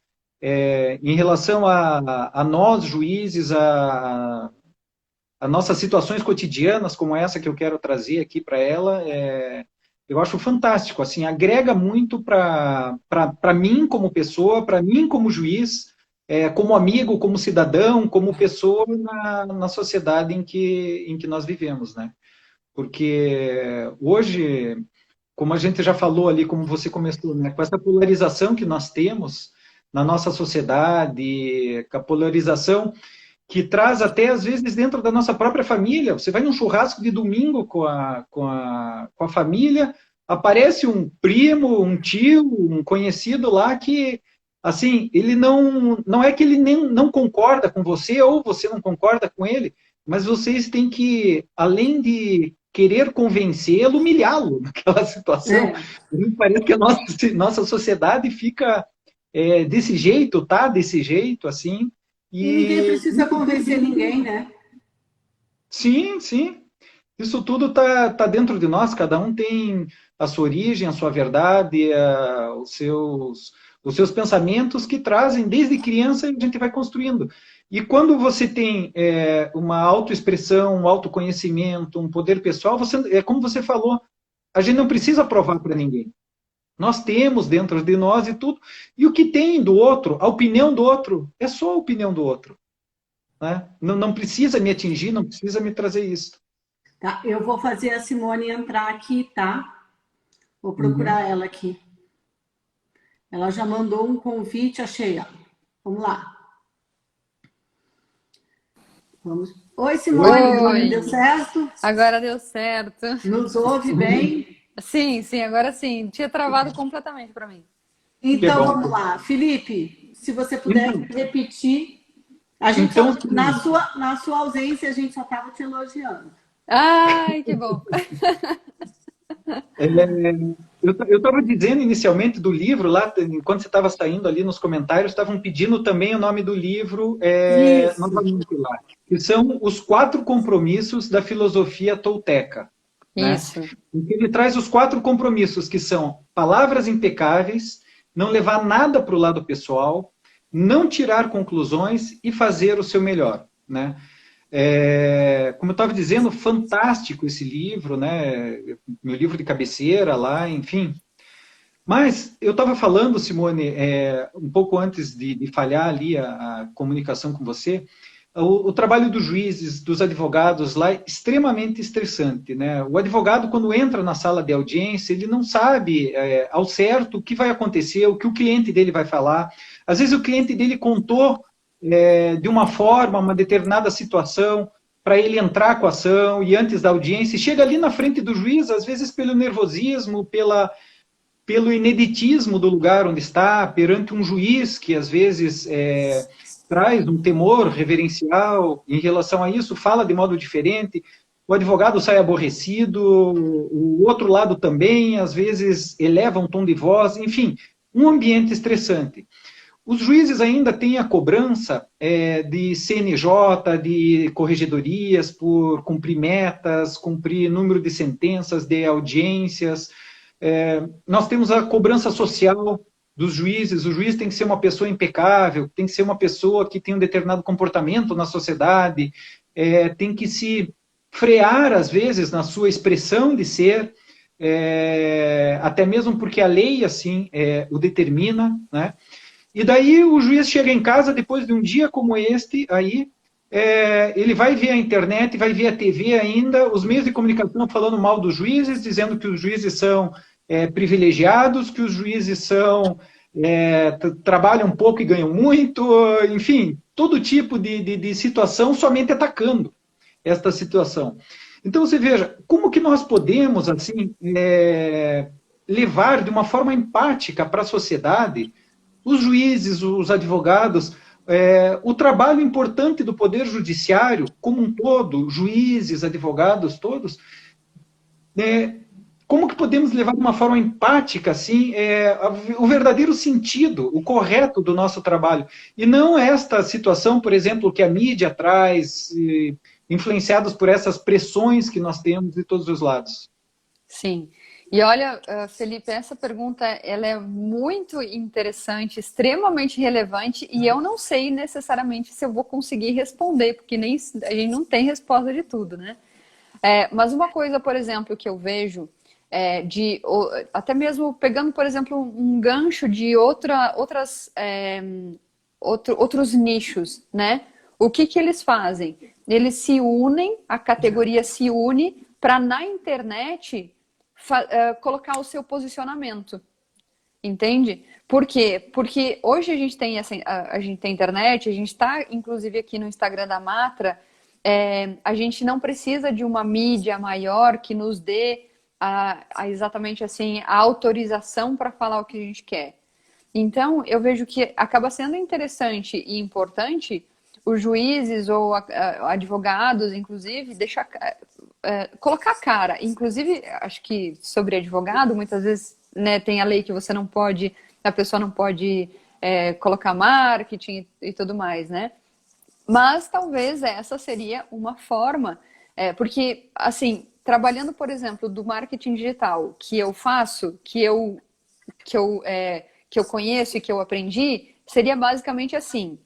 em relação a nós juízes, a nossas situações cotidianas como essa que eu quero trazer aqui para ela, eu acho fantástico, assim, agrega muito para mim como pessoa, para mim como juiz, como amigo, como cidadão, como pessoa na sociedade em que nós vivemos, né? Porque hoje, como a gente já falou ali, como você começou, né, com essa polarização que nós temos, na nossa sociedade, com a polarização que traz até, às vezes, dentro da nossa própria família. Você vai num churrasco de domingo com a família, aparece um primo, um tio, um conhecido lá que, assim, ele não é que ele nem não concorda com você ou você não concorda com ele, mas vocês têm que, além de querer convencê-lo, humilhá-lo naquela situação. É. Me parece que a nossa sociedade fica desse jeito, tá? Desse jeito, assim. E ninguém precisa convencer ninguém, né? Sim, sim. Isso tudo tá dentro de nós, cada um tem a sua origem, a sua verdade, os seus pensamentos que trazem desde criança e a gente vai construindo. E quando você tem uma autoexpressão, um autoconhecimento, um poder pessoal, como você falou, a gente não precisa provar para ninguém. Nós temos dentro de nós e tudo. E o que tem do outro, a opinião do outro, é só a opinião do outro. Né? Não precisa me atingir, não precisa me trazer isso. Tá, eu vou fazer a Simone entrar aqui, tá? Vou procurar ela aqui. Ela já mandou um convite, achei, ó. Vamos lá. Vamos. Oi, Simone, Oi. deu certo? Agora deu certo. Nos ouve bem? Sim, sim, agora sim. Tinha travado completamente para mim. Então, vamos lá. Felipe, se você puder repetir. A gente na sua ausência, a gente só estava te elogiando. Ai, que bom. Eu estava dizendo inicialmente do livro, lá, enquanto você estava saindo ali nos comentários, estavam pedindo também o nome do livro, novamente lá, que são Os 4 Compromissos da Filosofia Tolteca. Isso. Né? Ele traz os 4 compromissos, que são palavras impecáveis, não levar nada para o lado pessoal, não tirar conclusões e fazer o seu melhor. Né? Como eu estava dizendo, fantástico esse livro, né? Meu livro de cabeceira lá, enfim. Mas eu estava falando, Simone, um pouco antes de falhar ali a comunicação com você, o trabalho dos juízes, dos advogados lá é extremamente estressante. Né? O advogado, quando entra na sala de audiência, ele não sabe ao certo o que vai acontecer, o que o cliente dele vai falar. Às vezes o cliente dele contou de uma forma, uma determinada situação, para ele entrar com a ação e antes da audiência, chega ali na frente do juiz, às vezes pelo nervosismo, pelo ineditismo do lugar onde está, perante um juiz que às vezes traz um temor reverencial em relação a isso, fala de modo diferente, o advogado sai aborrecido, o outro lado também, às vezes eleva um tom de voz, enfim, um ambiente estressante. Os juízes ainda têm a cobrança de CNJ, de corregedorias, por cumprir metas, cumprir número de sentenças, de audiências. Nós temos a cobrança social dos juízes. O juiz tem que ser uma pessoa impecável, tem que ser uma pessoa que tem um determinado comportamento na sociedade, tem que se frear, às vezes, na sua expressão de ser, até mesmo porque a lei, assim, o determina, né? E daí o juiz chega em casa, depois de um dia como este, aí ele vai ver a internet, vai ver a TV ainda, os meios de comunicação falando mal dos juízes, dizendo que os juízes são privilegiados, que os juízes são trabalham pouco e ganham muito, enfim, todo tipo de situação somente atacando esta situação. Então você veja, como que nós podemos assim levar de uma forma empática para a sociedade os juízes, os advogados, o trabalho importante do Poder Judiciário como um todo, juízes, advogados, todos, como que podemos levar de uma forma empática, assim, o verdadeiro sentido, o correto do nosso trabalho, e não esta situação, por exemplo, que a mídia traz, influenciados por essas pressões que nós temos de todos os lados. Sim. E olha, Felipe, essa pergunta ela é muito interessante, extremamente relevante, e eu não sei necessariamente se eu vou conseguir responder, porque a gente não tem resposta de tudo, né? Mas uma coisa, por exemplo, que eu vejo, até mesmo pegando, por exemplo, um gancho de outros nichos, né? O que eles fazem? Eles se unem, a categoria se une para na internet colocar o seu posicionamento. Entende? Por quê? Porque hoje a gente tem a gente tem internet, a gente está, inclusive, aqui no Instagram da Matra, a gente não precisa de uma mídia maior que nos dê exatamente assim, a autorização para falar o que a gente quer. Então, eu vejo que acaba sendo interessante e importante os juízes ou advogados, inclusive, colocar a cara. Inclusive, acho que sobre advogado, muitas vezes, né, tem a lei que você não pode, a pessoa não pode colocar marketing e tudo mais, né? Mas talvez essa seria uma forma, porque, assim, trabalhando, por exemplo, do marketing digital que eu faço, que eu conheço e que eu aprendi, seria basicamente assim.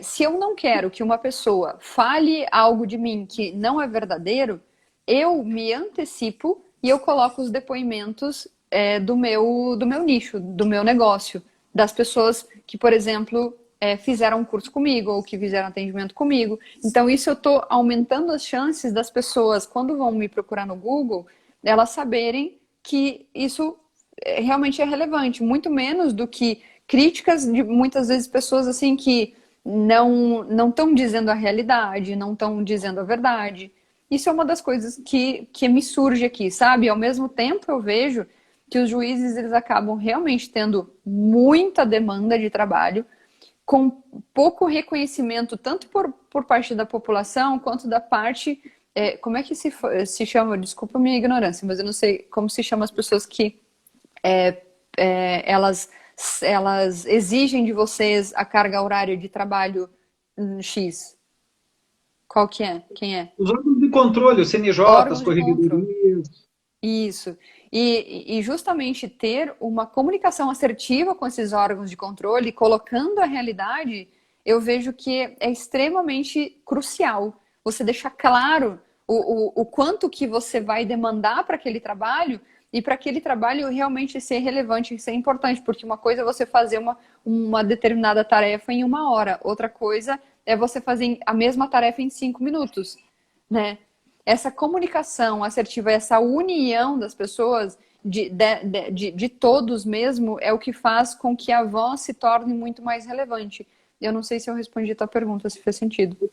Se eu não quero que uma pessoa fale algo de mim que não é verdadeiro, eu me antecipo e eu coloco os depoimentos do meu nicho, do meu negócio, das pessoas que, por exemplo, fizeram um curso comigo ou que fizeram atendimento comigo. Então, isso eu estou aumentando as chances das pessoas, quando vão me procurar no Google, elas saberem que isso realmente é relevante, muito menos do que críticas de muitas vezes pessoas assim que não estão dizendo a realidade, não estão dizendo a verdade. Isso é uma das coisas que me surge aqui, sabe? Ao mesmo tempo eu vejo que os juízes eles acabam realmente tendo muita demanda de trabalho, com pouco reconhecimento, tanto por parte da população, quanto da parte... como é que se chama? Desculpa a minha ignorância, mas eu não sei como se chama as pessoas que elas exigem de vocês a carga horária de trabalho X. Qual que é? Quem é? Os órgãos de controle, o CNJ, as Órgãos de controle. corregedorias. Isso. E justamente ter uma comunicação assertiva com esses órgãos de controle, colocando a realidade, eu vejo que é extremamente crucial. Você deixar claro o quanto que você vai demandar para aquele trabalho e para aquele trabalho realmente ser relevante, ser importante, porque uma coisa é você fazer uma determinada tarefa em 1 hora, outra coisa é você fazer a mesma tarefa em 5 minutos, né? Essa comunicação assertiva, essa união das pessoas, de todos mesmo, é o que faz com que a voz se torne muito mais relevante. Eu não sei se eu respondi a tua pergunta, se fez sentido.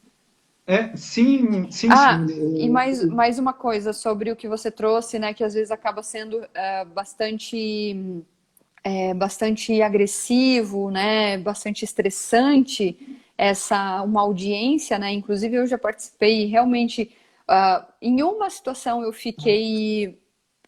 Sim. E mais uma coisa sobre o que você trouxe, né, que às vezes acaba sendo bastante agressivo, né, bastante estressante, uma audiência, né, inclusive eu já participei realmente, em uma situação eu fiquei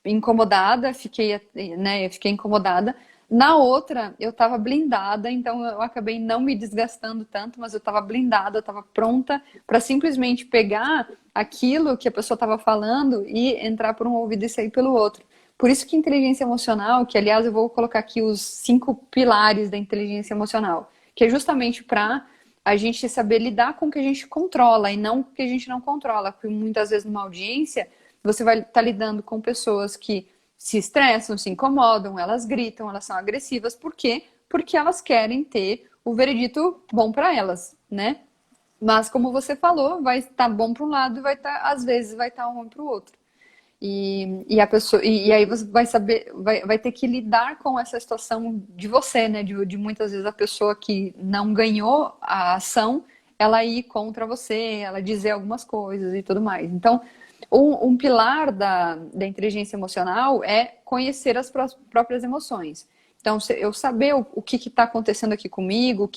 incomodada, eu fiquei incomodada. Na outra, eu estava blindada, então eu acabei não me desgastando tanto, mas eu estava blindada, eu estava pronta para simplesmente pegar aquilo que a pessoa estava falando e entrar por um ouvido e sair pelo outro. Por isso que inteligência emocional, que aliás eu vou colocar aqui os 5 pilares da inteligência emocional, que é justamente para a gente saber lidar com o que a gente controla e não com o que a gente não controla, porque muitas vezes numa audiência você vai estar lidando com pessoas que se estressam, se incomodam, elas gritam, elas são agressivas. Por quê? Porque elas querem ter o veredito bom para elas, né? Mas como você falou, vai estar bom para um lado e às vezes vai estar ruim para o outro. E a pessoa, e aí você vai saber, vai ter que lidar com essa situação de você, né? De muitas vezes a pessoa que não ganhou a ação, ela ir contra você, ela dizer algumas coisas e tudo mais. Então, um pilar da inteligência emocional é conhecer as próprias emoções. Então, eu saber o que está acontecendo aqui comigo,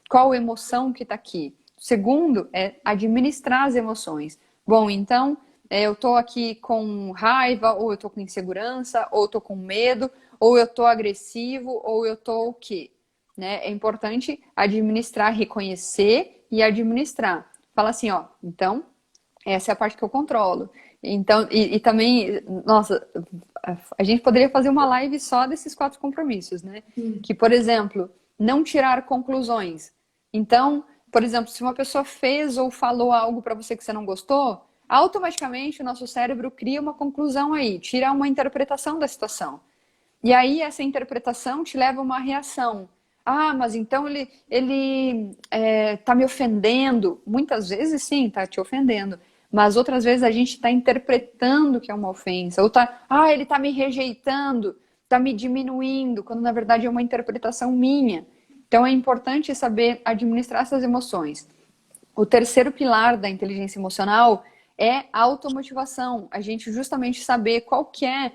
qual emoção que está aqui. Segundo, é administrar as emoções. Bom, então, eu estou aqui com raiva, ou eu estou com insegurança, ou eu estou com medo, ou eu estou agressivo, ou eu estou o quê? Né? É importante administrar, reconhecer e administrar. Fala assim, ó, então... essa é a parte que eu controlo. Então, e também, nossa, a gente poderia fazer uma live só desses 4 compromissos, né? Que, por exemplo, não tirar conclusões. Então, por exemplo, se uma pessoa fez ou falou algo para você que você não gostou, automaticamente o nosso cérebro cria uma conclusão aí, tira uma interpretação da situação. E aí essa interpretação te leva a uma reação. Ah, mas então ele tá me ofendendo. Muitas vezes sim, tá te ofendendo. Mas outras vezes a gente está interpretando que é uma ofensa. Ou ele está me rejeitando. tá me diminuindo, quando na verdade é uma interpretação minha. Então é importante saber administrar essas emoções. O terceiro pilar da inteligência emocional é a automotivação. A gente justamente saber qual que é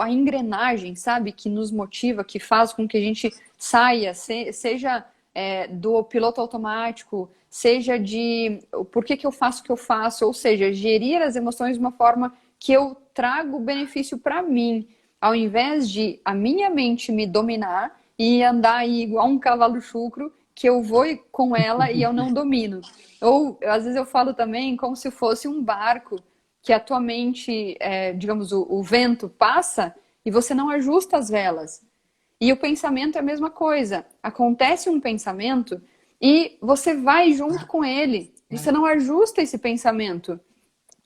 a engrenagem, sabe? Que nos motiva, que faz com que a gente saia, seja do piloto automático, seja de por que eu faço o que eu faço, ou seja, gerir as emoções de uma forma que eu trago benefício para mim, ao invés de a minha mente me dominar e andar aí igual um cavalo chucro, que eu vou com ela e eu não domino. Ou, às vezes eu falo também como se fosse um barco que a tua mente, digamos, o vento passa e você não ajusta as velas. E o pensamento é a mesma coisa. Acontece um pensamento e você vai junto com ele. Você não ajusta esse pensamento.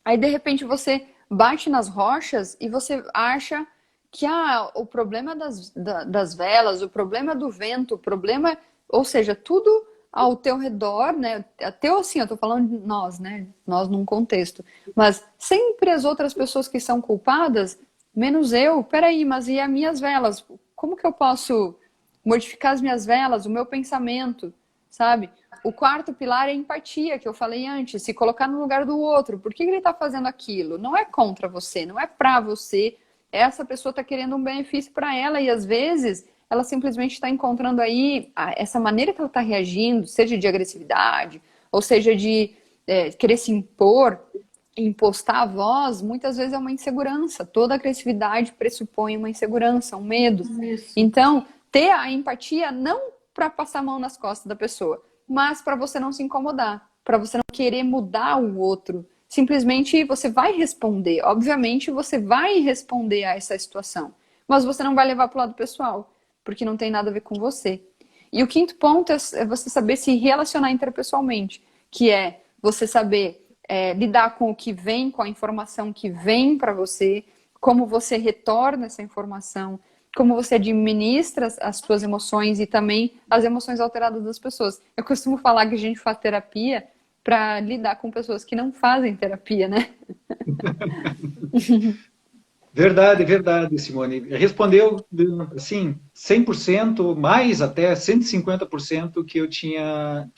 Aí, de repente, você bate nas rochas e você acha que o problema das velas, o problema do vento, o problema... Ou seja, tudo ao teu redor, né? Até assim, eu tô falando de nós, né? Nós num contexto. Mas sempre as outras pessoas que são culpadas, menos eu. Peraí, mas e as minhas velas? Como que eu posso modificar as minhas velas, o meu pensamento, sabe? O quarto pilar é a empatia, que eu falei antes. Se colocar no lugar do outro. Por que ele tá fazendo aquilo? Não é contra você, não é pra você. Essa pessoa tá querendo um benefício para ela e às vezes... ela simplesmente está encontrando aí essa maneira que ela está reagindo, seja de agressividade, ou seja de querer se impor, impostar a voz, muitas vezes é uma insegurança. Toda agressividade pressupõe uma insegurança, um medo. Isso. Então, ter a empatia não para passar a mão nas costas da pessoa, mas para você não se incomodar, para você não querer mudar o outro. Simplesmente você vai responder. Obviamente, você vai responder a essa situação, mas você não vai levar para o lado pessoal, porque não tem nada a ver com você. E o quinto ponto é você saber se relacionar interpessoalmente, que é você saber lidar com o que vem, com a informação que vem para você, como você retorna essa informação, como você administra as suas emoções e também as emoções alteradas das pessoas. Eu costumo falar que a gente faz terapia para lidar com pessoas que não fazem terapia, né? Verdade, verdade, Simone. Respondeu, assim, 100%, mais até 150% que eu tinha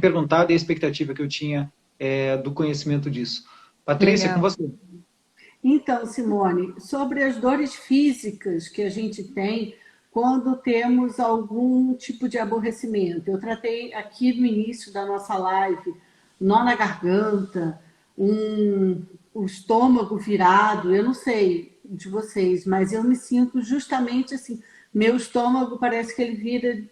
perguntado e a expectativa que eu tinha do conhecimento disso. Patrícia, Legal. com você. Então, Simone, sobre as dores físicas que a gente tem quando temos algum tipo de aborrecimento. Eu tratei aqui no início da nossa live, nó na garganta, o estômago virado, eu não sei de vocês, mas eu me sinto justamente assim, meu estômago parece que ele vira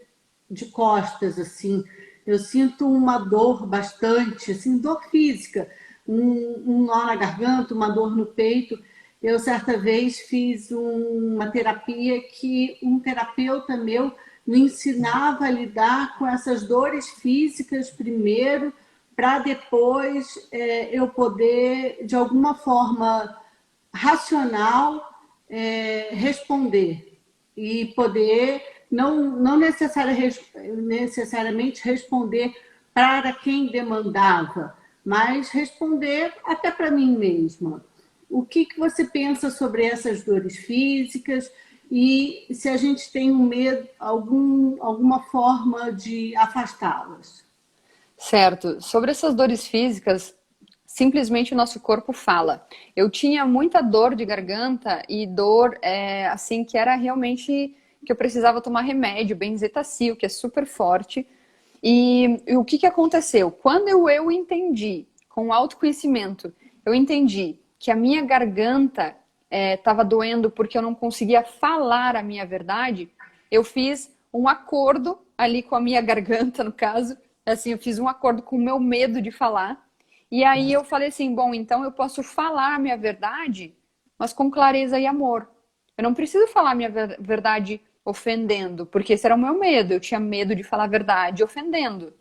de costas, assim, eu sinto uma dor bastante, assim, dor física, um nó na garganta, uma dor no peito. Eu, certa vez, fiz uma terapia que um terapeuta meu me ensinava a lidar com essas dores físicas primeiro, para depois eu poder, de alguma forma racional, responder e poder não necessariamente responder para quem demandava, mas responder até para mim mesma. O que você pensa sobre essas dores físicas e se a gente tem um medo, alguma forma de afastá-las? Certo. Sobre essas dores físicas, simplesmente o nosso corpo fala. Eu tinha muita dor de garganta e dor, assim, que era realmente que eu precisava tomar remédio, benzetacil, que é super forte. E o que aconteceu? Quando eu entendi, com o autoconhecimento, eu entendi que a minha garganta estava doendo porque eu não conseguia falar a minha verdade, eu fiz um acordo ali com a minha garganta, no caso. Assim, eu fiz um acordo com o meu medo de falar. E aí eu falei assim, bom, então eu posso falar a minha verdade, mas com clareza e amor. Eu não preciso falar a minha verdade ofendendo, porque esse era o meu medo. Eu tinha medo de falar a verdade ofendendo.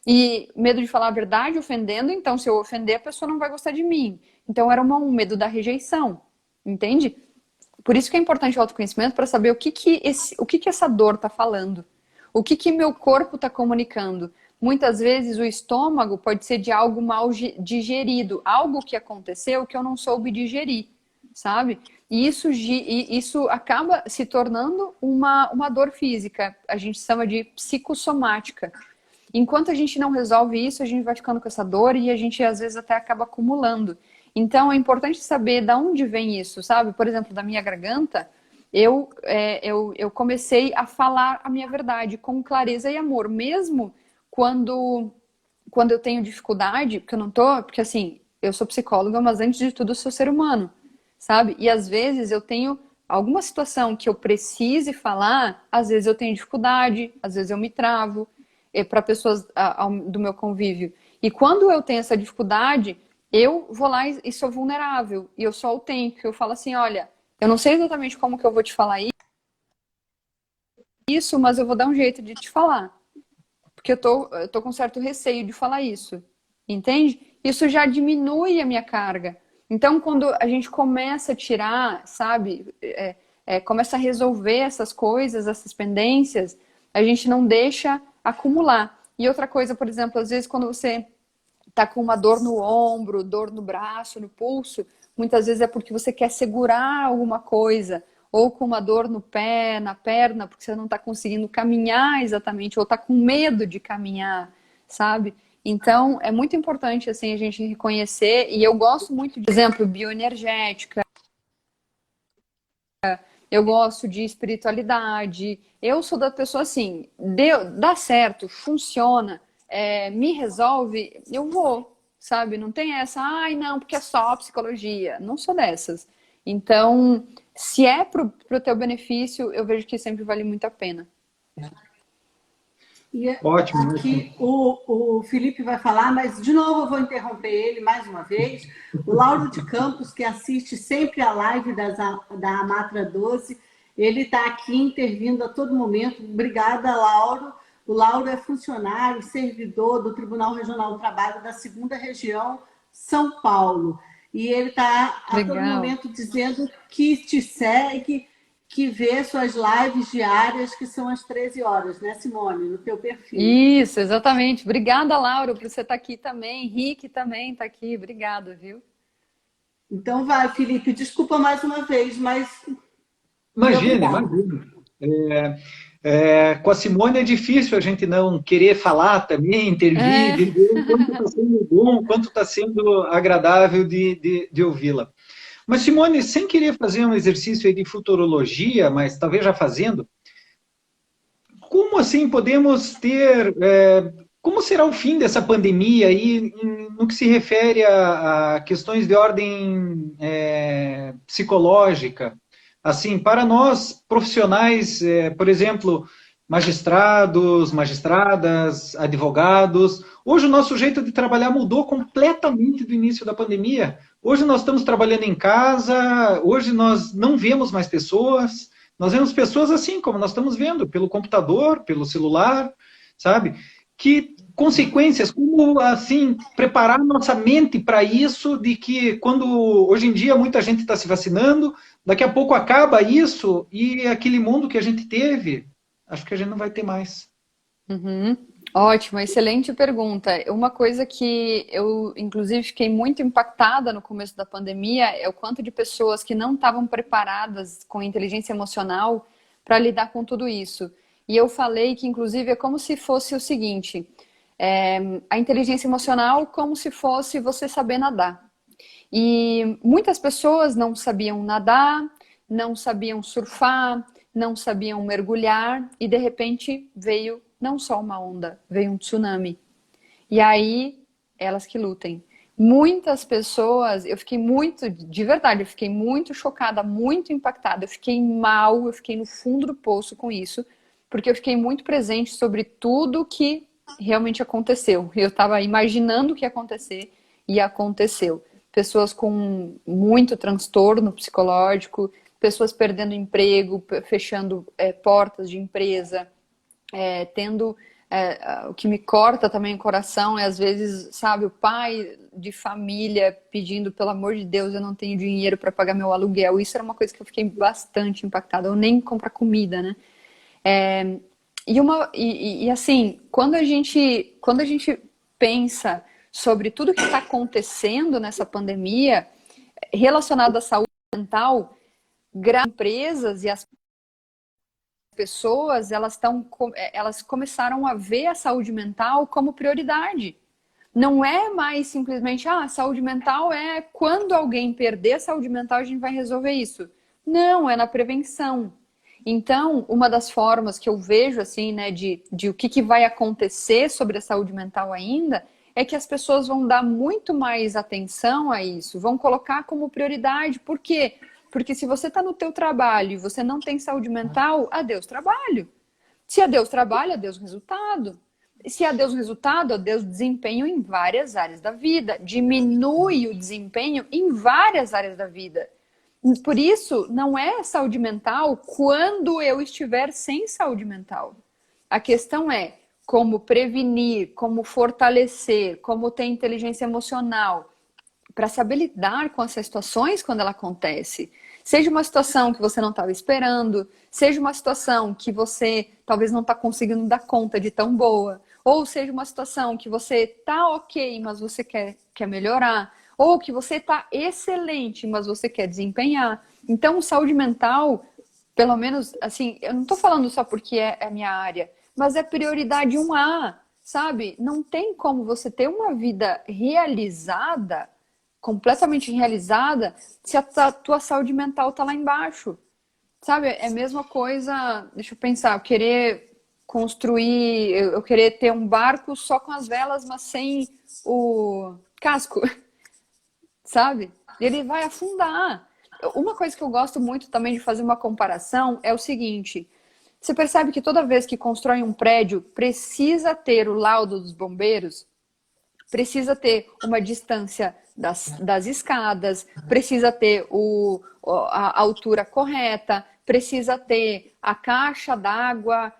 E medo de falar a verdade ofendendo, então se eu ofender, a pessoa não vai gostar de mim. Então era um medo da rejeição, entende? Por isso que é importante o autoconhecimento, para saber o que essa dor está falando. O que meu corpo está comunicando. Muitas vezes o estômago pode ser de algo mal digerido, algo que aconteceu que eu não soube digerir, sabe? E isso acaba se tornando uma dor física. A gente chama de psicossomática. Enquanto a gente não resolve isso, a gente vai ficando com essa dor e a gente, às vezes, até acaba acumulando. Então, é importante saber de onde vem isso, sabe? Por exemplo, da minha garganta, eu comecei a falar a minha verdade com clareza e amor, mesmo quando eu tenho dificuldade, porque eu não tô... Porque, assim, eu sou psicóloga, mas antes de tudo eu sou ser humano, sabe? E, às vezes, eu tenho alguma situação que eu precise falar, às vezes eu tenho dificuldade, às vezes eu me travo, para pessoas do meu convívio. E quando eu tenho essa dificuldade, eu vou lá e sou vulnerável. E eu sou autêntica. Eu falo assim, olha, eu não sei exatamente como que eu vou te falar isso, mas eu vou dar um jeito de te falar. Porque eu tô com certo receio de falar isso. Entende? Isso já diminui a minha carga. Então, quando a gente começa a tirar, sabe, começa a resolver essas coisas, essas pendências, a gente não deixa acumular. E outra coisa, por exemplo, às vezes quando você tá com uma dor no ombro, dor no braço, no pulso, muitas vezes é porque você quer segurar alguma coisa, ou com uma dor no pé, na perna, porque você não tá conseguindo caminhar exatamente, ou tá com medo de caminhar, sabe? Então, é muito importante, assim, a gente reconhecer, e eu gosto muito, de exemplo, bioenergética, eu gosto de espiritualidade. Eu sou da pessoa assim, dá certo, funciona, me resolve, eu vou, sabe? Não tem essa, ai não, porque é só psicologia. Não sou dessas. Então, se é pro teu benefício, eu vejo que sempre vale muito a pena. E Ótimo, aqui o Felipe vai falar, mas de novo eu vou interromper ele mais uma vez. O Lauro de Campos, que assiste sempre a live da Amatra 12, ele está aqui intervindo a todo momento. Obrigada, Lauro. O Lauro é funcionário, servidor do Tribunal Regional do Trabalho da 2ª Região, São Paulo. E ele está a todo momento dizendo que te segue, que vê suas lives diárias, que são às 13 horas, né, Simone? No teu perfil. Isso, exatamente. Obrigada, Laura, por você estar aqui também. Rick também está aqui. Obrigada, viu? Então vai, Felipe. Desculpa mais uma vez, mas... Imagine. Com a Simone é difícil a gente não querer falar também, intervir, dizer o quanto está sendo bom, o quanto está sendo agradável de ouvi-la. Mas, Simone, sem querer fazer um exercício aí de futurologia, mas talvez já fazendo, como assim podemos ter... como será o fim dessa pandemia aí no que se refere a questões de ordem psicológica? Assim, para nós, profissionais, por exemplo, magistrados, magistradas, advogados, hoje o nosso jeito de trabalhar mudou completamente do início da pandemia. Hoje nós estamos trabalhando em casa, hoje nós não vemos mais pessoas, nós vemos pessoas assim como nós estamos vendo, pelo computador, pelo celular, sabe? Que consequências, como assim preparar nossa mente para isso, de que quando hoje em dia muita gente está se vacinando, daqui a pouco acaba isso e aquele mundo que a gente teve, acho que a gente não vai ter mais. Uhum. Ótimo, excelente pergunta. Uma coisa que eu, inclusive, fiquei muito impactada no começo da pandemia é o quanto de pessoas que não estavam preparadas com inteligência emocional para lidar com tudo isso. E eu falei que, inclusive, é como se fosse o seguinte, a inteligência emocional como se fosse você saber nadar. E muitas pessoas não sabiam nadar, não sabiam surfar, não sabiam mergulhar e, de repente, veio não só uma onda, veio um tsunami. E aí, elas que lutem. Muitas pessoas, eu fiquei muito, de verdade, eu fiquei muito chocada, muito impactada. Eu fiquei mal, eu fiquei no fundo do poço com isso, porque eu fiquei muito presente sobre tudo que realmente aconteceu. Eu estava imaginando o que ia acontecer e aconteceu. Pessoas com muito transtorno psicológico, pessoas perdendo emprego, fechando portas de empresa, tendo... o que me corta também o coração é, às vezes, sabe, o pai de família pedindo, pelo amor de Deus, eu não tenho dinheiro para pagar meu aluguel. Isso era uma coisa que eu fiquei bastante impactada. Eu nem comprar comida, né? E assim, quando a gente pensa sobre tudo que está acontecendo nessa pandemia relacionado à saúde mental, empresas e as pessoas, elas começaram a ver a saúde mental como prioridade. Não é mais simplesmente, saúde mental é quando alguém perder a saúde mental, a gente vai resolver isso. Não, é na prevenção. Então, uma das formas que eu vejo, assim, né, de o que vai acontecer sobre a saúde mental ainda, é que as pessoas vão dar muito mais atenção a isso, vão colocar como prioridade. Por quê? Porque se você está no teu trabalho e você não tem saúde mental, adeus trabalho. Se adeus trabalho, adeus resultado. Se adeus resultado, adeus desempenho em várias áreas da vida. Diminui o desempenho em várias áreas da vida. Por isso, não é saúde mental quando eu estiver sem saúde mental. A questão é como prevenir, como fortalecer, como ter inteligência emocional para saber lidar com essas situações quando ela acontece. Seja uma situação que você não estava esperando, seja uma situação que você talvez não está conseguindo dar conta de tão boa, ou seja uma situação que você está ok, mas você quer melhorar, ou que você está excelente, mas você quer desempenhar. Então, saúde mental, pelo menos, assim, eu não estou falando só porque é a minha área, mas é prioridade 1A, sabe? Não tem como você ter uma vida realizada, completamente realizada, se a tua saúde mental está lá embaixo. Sabe? É a mesma coisa, deixa eu pensar, eu querer construir, eu querer ter um barco só com as velas, mas sem o casco. Sabe? Ele vai afundar. Uma coisa que eu gosto muito também de fazer uma comparação é o seguinte: você percebe que toda vez que constrói um prédio, precisa ter o laudo dos bombeiros, precisa ter uma distância das escadas, precisa ter a altura correta, precisa ter a caixa d'água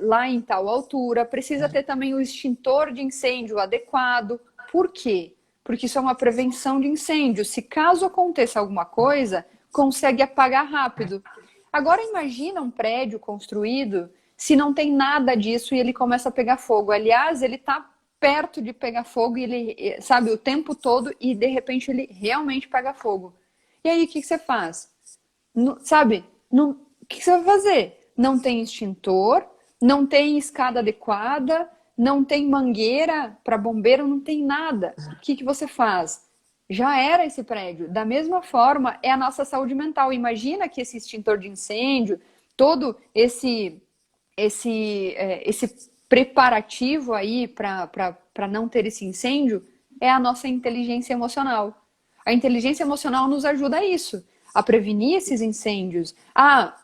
lá em tal altura, precisa ter também o extintor de incêndio adequado. Por quê? Porque isso é uma prevenção de incêndio. Se caso aconteça alguma coisa, consegue apagar rápido. Agora imagina um prédio construído se não tem nada disso e ele começa a pegar fogo. Aliás, ele está perto de pegar fogo e ele, sabe, o tempo todo e de repente ele realmente pega fogo. E aí o que você faz? Sabe? O que você vai fazer? Não tem extintor, não tem escada adequada, não tem mangueira para bombeiro, não tem nada. O que você faz? Já era esse prédio. Da mesma forma, é a nossa saúde mental. Imagina que esse extintor de incêndio, todo esse preparativo aí para não ter esse incêndio, é a nossa inteligência emocional. A inteligência emocional nos ajuda a isso, a prevenir esses incêndios, a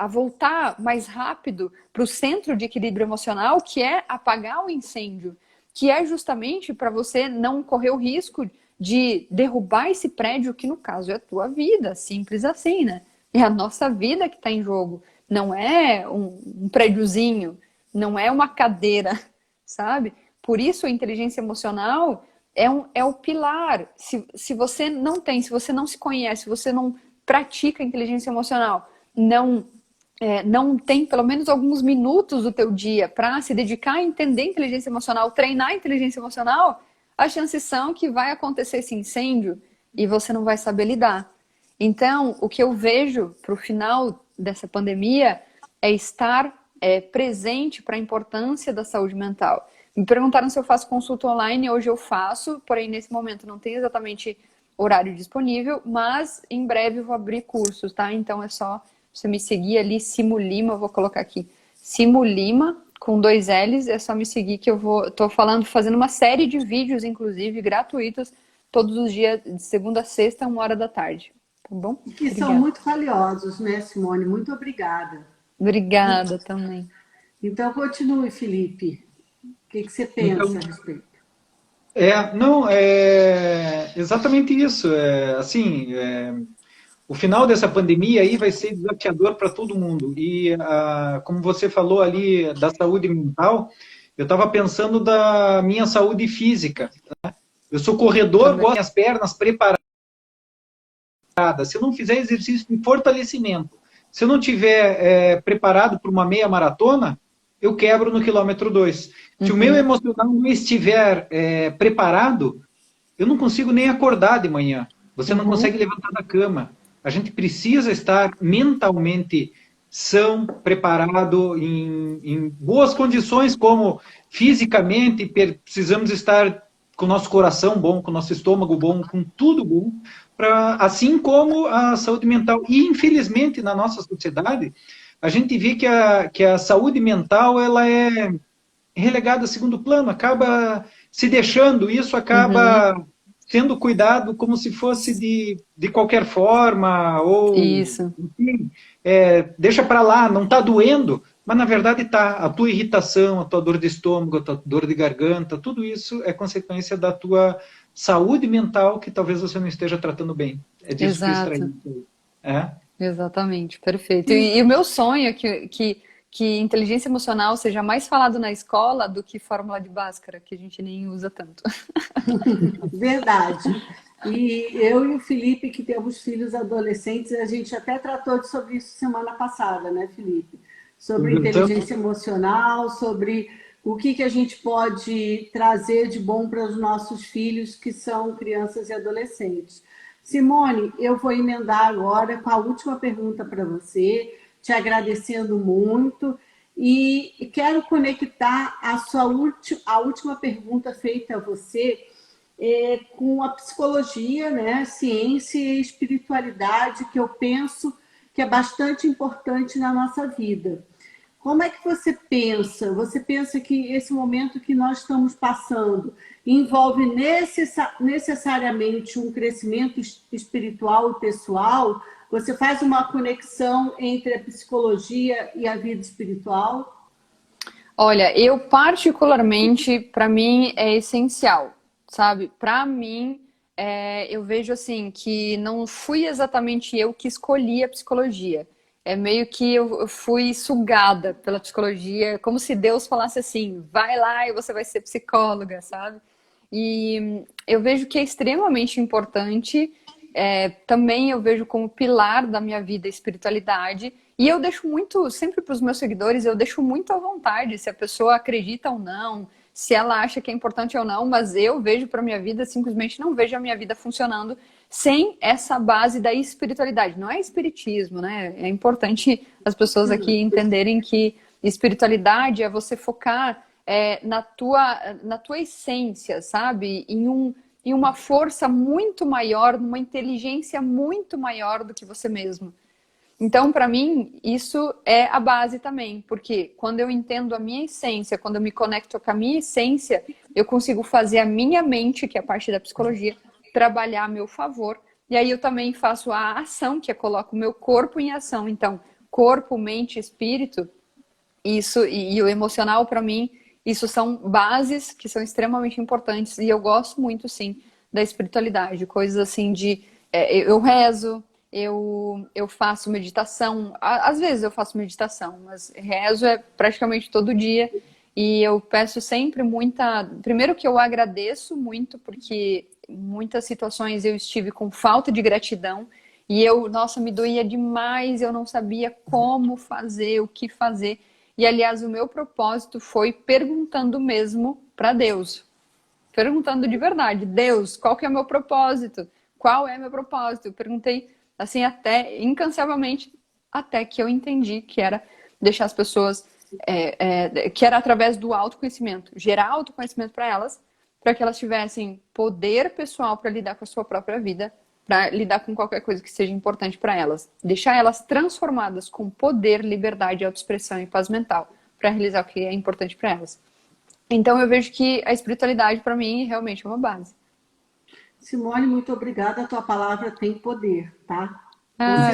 voltar mais rápido para o centro de equilíbrio emocional, que é apagar o incêndio, que é justamente para você não correr o risco de derrubar esse prédio, que no caso é a tua vida, simples assim, né? É a nossa vida que está em jogo, não é um prédiozinho, não é uma cadeira, sabe? Por isso a inteligência emocional é o pilar. Se você não tem, se você não se conhece, se você não pratica a inteligência emocional, não tem pelo menos alguns minutos do teu dia para se dedicar a entender a inteligência emocional, treinar a inteligência emocional, as chances são que vai acontecer esse incêndio e você não vai saber lidar. Então, o que eu vejo para o final dessa pandemia é estar presente para a importância da saúde mental. Me perguntaram se eu faço consulta online, hoje eu faço, porém nesse momento não tem exatamente horário disponível, mas em breve eu vou abrir cursos, tá? Então é só você me seguir ali, Simulima, eu vou colocar aqui, Simulima, com 2 L's, é só me seguir que tô fazendo uma série de vídeos, inclusive, gratuitos, todos os dias, de segunda a sexta, 1h da tarde, tá bom? Que são muito valiosos, né, Simone? Muito obrigada. Obrigada também. Então, continue, Felipe. O que você pensa a respeito? Não, é exatamente isso. O final dessa pandemia aí vai ser desafiador para todo mundo. E, como você falou ali da saúde mental, eu estava pensando da minha saúde física. Né? Eu sou corredor, gosto das minhas pernas preparadas. Se eu não fizer exercício de fortalecimento, se eu não tiver preparado para uma meia maratona, eu quebro no quilômetro 2. Se o meu emocional não estiver preparado, eu não consigo nem acordar de manhã. Você não consegue levantar da cama. A gente precisa estar mentalmente são, preparado, em boas condições, como fisicamente, precisamos estar com o nosso coração bom, com o nosso estômago bom, com tudo bom, assim como a saúde mental. E, infelizmente, na nossa sociedade, a gente vê que a saúde mental ela é relegada a segundo plano, acaba se deixando, isso acaba sendo cuidado como se fosse de qualquer forma, ou Isso. enfim, deixa para lá, não está doendo, mas na verdade está. A tua irritação, a tua dor de estômago, a tua dor de garganta, tudo isso é consequência da tua saúde mental que talvez você não esteja tratando bem. É disso que eu extraí. Exatamente, perfeito. E o meu sonho é que inteligência emocional seja mais falado na escola do que fórmula de Bhaskara, que a gente nem usa tanto. Verdade. E eu e o Felipe, que temos filhos adolescentes, a gente até tratou sobre isso semana passada, né, Felipe? Sobre inteligência emocional, sobre o que a gente pode trazer de bom para os nossos filhos, que são crianças e adolescentes. Simone, eu vou emendar agora com a última pergunta para você, te agradecendo muito, e quero conectar a última pergunta feita a você com a psicologia, né, ciência e espiritualidade, que eu penso que é bastante importante na nossa vida. Como é que você pensa? Você pensa que esse momento que nós estamos passando envolve necessariamente um crescimento espiritual e pessoal? Você faz uma conexão entre a psicologia e a vida espiritual? Olha, eu particularmente, para mim, é essencial, sabe? Para mim, eu vejo assim que não fui exatamente eu que escolhi a psicologia. É meio que eu fui sugada pela psicologia, como se Deus falasse assim, vai lá e você vai ser psicóloga, sabe? E eu vejo que é extremamente importante, também eu vejo como pilar da minha vida a espiritualidade, e eu deixo muito, sempre para os meus seguidores, eu deixo muito à vontade, se a pessoa acredita ou não, se ela acha que é importante ou não, mas eu vejo para a minha vida, simplesmente não vejo a minha vida funcionando sem essa base da espiritualidade. Não é espiritismo, né? É importante as pessoas aqui entenderem que espiritualidade é você focar na tua essência, sabe? Em uma força muito maior, numa inteligência muito maior do que você mesmo. Então, para mim, isso é a base também, porque quando eu entendo a minha essência, quando eu me conecto com a minha essência, eu consigo fazer a minha mente, que é a parte da psicologia, trabalhar a meu favor. E aí eu também faço a ação, que é coloco o meu corpo em ação. Então, corpo, mente, espírito, isso e o emocional, para mim, isso são bases que são extremamente importantes. E eu gosto muito, sim, da espiritualidade. Coisas assim de... eu rezo, eu faço meditação. Às vezes eu faço meditação, mas rezo praticamente todo dia. E eu peço sempre primeiro que eu agradeço muito, porque muitas situações eu estive com falta de gratidão. E nossa, me doía demais, eu não sabia como fazer, o que fazer. E, aliás, o meu propósito foi perguntando mesmo para Deus. Perguntando de verdade, Deus, qual que é o meu propósito? Qual é meu propósito? Eu perguntei assim até incansavelmente, até que eu entendi que era deixar as pessoas, que era através do autoconhecimento, gerar autoconhecimento para elas, para que elas tivessem poder pessoal para lidar com a sua própria vida, para lidar com qualquer coisa que seja importante para elas. Deixar elas transformadas com poder, liberdade, autoexpressão e paz mental, para realizar o que é importante para elas. Então eu vejo que a espiritualidade para mim realmente é uma base. Simone, muito obrigada. A tua palavra tem poder, tá?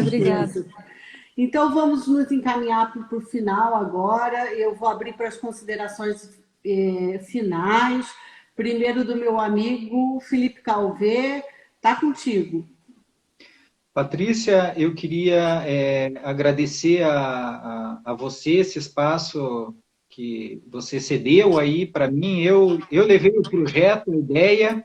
Obrigada. Então, vamos nos encaminhar para o final agora. Eu vou abrir para as considerações finais. Primeiro do meu amigo Felipe Calvé. Tá contigo. Patrícia, eu queria agradecer a você esse espaço que você cedeu aí para mim. Eu levei o projeto, a ideia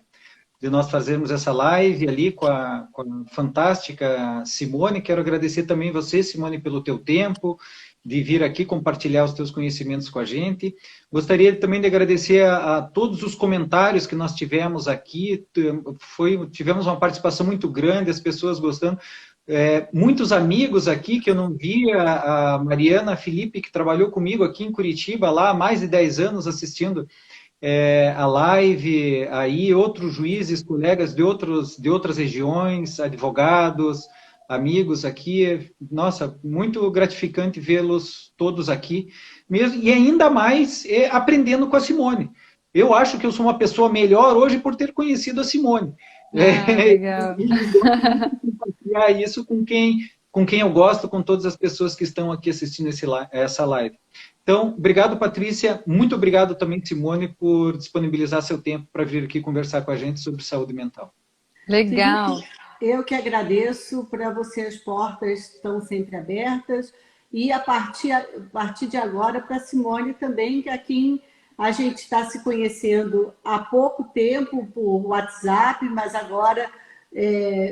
de nós fazermos essa live ali com a fantástica Simone. Quero agradecer também você, Simone, pelo teu tempo, de vir aqui compartilhar os teus conhecimentos com a gente. Gostaria também de agradecer a todos os comentários que nós tivemos aqui. Tivemos uma participação muito grande, as pessoas gostando. muitos amigos aqui que eu não via, a Mariana Felipe, que trabalhou comigo aqui em Curitiba, lá há mais de 10 anos assistindo a live, aí outros juízes, colegas de outras regiões, advogados, amigos aqui. Nossa, muito gratificante vê-los todos aqui, mesmo, e ainda mais aprendendo com a Simone. Eu acho que eu sou uma pessoa melhor hoje por ter conhecido a Simone. Legal. E gosto muito de compartilhar isso com quem eu gosto, com todas as pessoas que estão aqui assistindo essa live. Então, obrigado, Patrícia. Muito obrigado também, Simone, por disponibilizar seu tempo para vir aqui conversar com a gente sobre saúde mental. Legal. Felipe, eu que agradeço. Para você, as portas estão sempre abertas. E a partir de agora, para a Simone também, que aqui a gente está se conhecendo há pouco tempo por WhatsApp, mas agora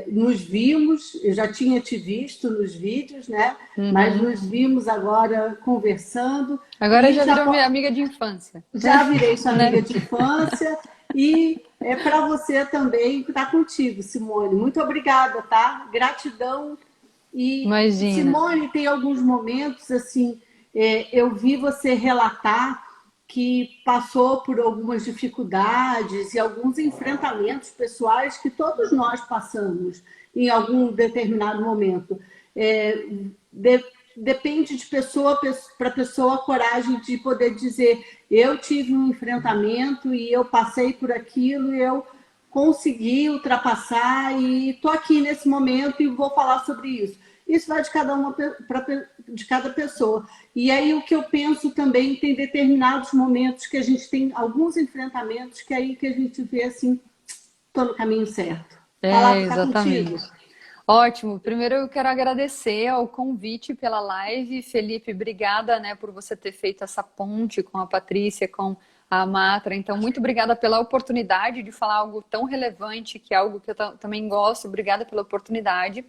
nos vimos. Eu já tinha te visto nos vídeos, né? Mas nos vimos agora conversando. Agora já virou minha amiga de infância. Já virei sua amiga de infância. E para você também, que está contigo, Simone. Muito obrigada, tá? Gratidão. E, imagina. Simone, tem alguns momentos, assim, eu vi você relatar que passou por algumas dificuldades e alguns enfrentamentos pessoais que todos nós passamos em algum determinado momento. Depende de pessoa para pessoa a coragem de poder dizer: eu tive um enfrentamento e eu passei por aquilo e eu consegui ultrapassar e estou aqui nesse momento e vou falar sobre isso. Isso vai de cada pessoa. E aí o que eu penso também, tem determinados momentos que a gente tem alguns enfrentamentos que aí que a gente vê assim, estou no caminho certo. Exatamente. Contigo. Ótimo. Primeiro eu quero agradecer ao convite pela live. Felipe, obrigada, né, por você ter feito essa ponte com a Patrícia, com a Matra. Então, muito obrigada pela oportunidade de falar algo tão relevante, que é algo que eu também gosto. Obrigada pela oportunidade.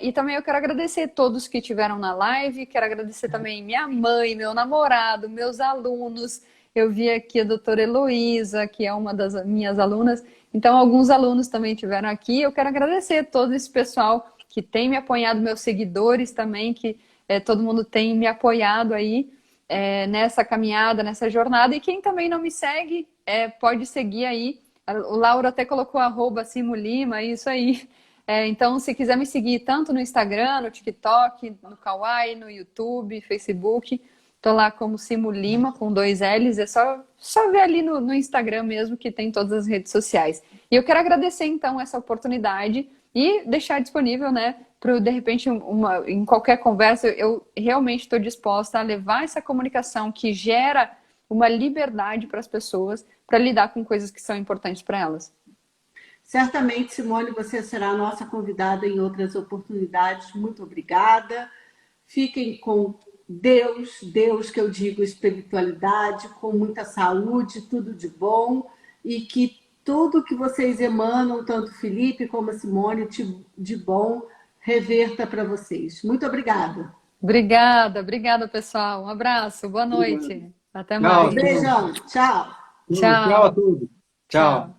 E também eu quero agradecer todos que estiveram na live, quero agradecer também minha mãe, meu namorado, meus alunos. Eu vi aqui a doutora Heloísa, que é uma das minhas alunas. Então, alguns alunos também estiveram aqui. Eu quero agradecer todo esse pessoal que tem me apoiado, meus seguidores também, que todo mundo tem me apoiado aí nessa caminhada, nessa jornada. E quem também não me segue, pode seguir aí. O Laura até colocou @simulima, isso aí. Então, se quiser me seguir tanto no Instagram, no TikTok, no Kawaii, no YouTube, Facebook, tô lá como Simulima, com 2 L's. É só ver ali no Instagram mesmo, que tem todas as redes sociais. E eu quero agradecer, então, essa oportunidade e deixar disponível, né, para, de repente, em qualquer conversa, eu realmente estou disposta a levar essa comunicação que gera uma liberdade para as pessoas, para lidar com coisas que são importantes para elas. Certamente, Simone, você será a nossa convidada em outras oportunidades. Muito obrigada. Fiquem com Deus que eu digo espiritualidade, com muita saúde, tudo de bom, e que tudo que vocês emanam, tanto Felipe como a Simone, de bom, reverta para vocês. Muito obrigada. Obrigada, pessoal. Um abraço, boa noite. Até mais. Beijão, tchau. Tchau a todos. Tchau.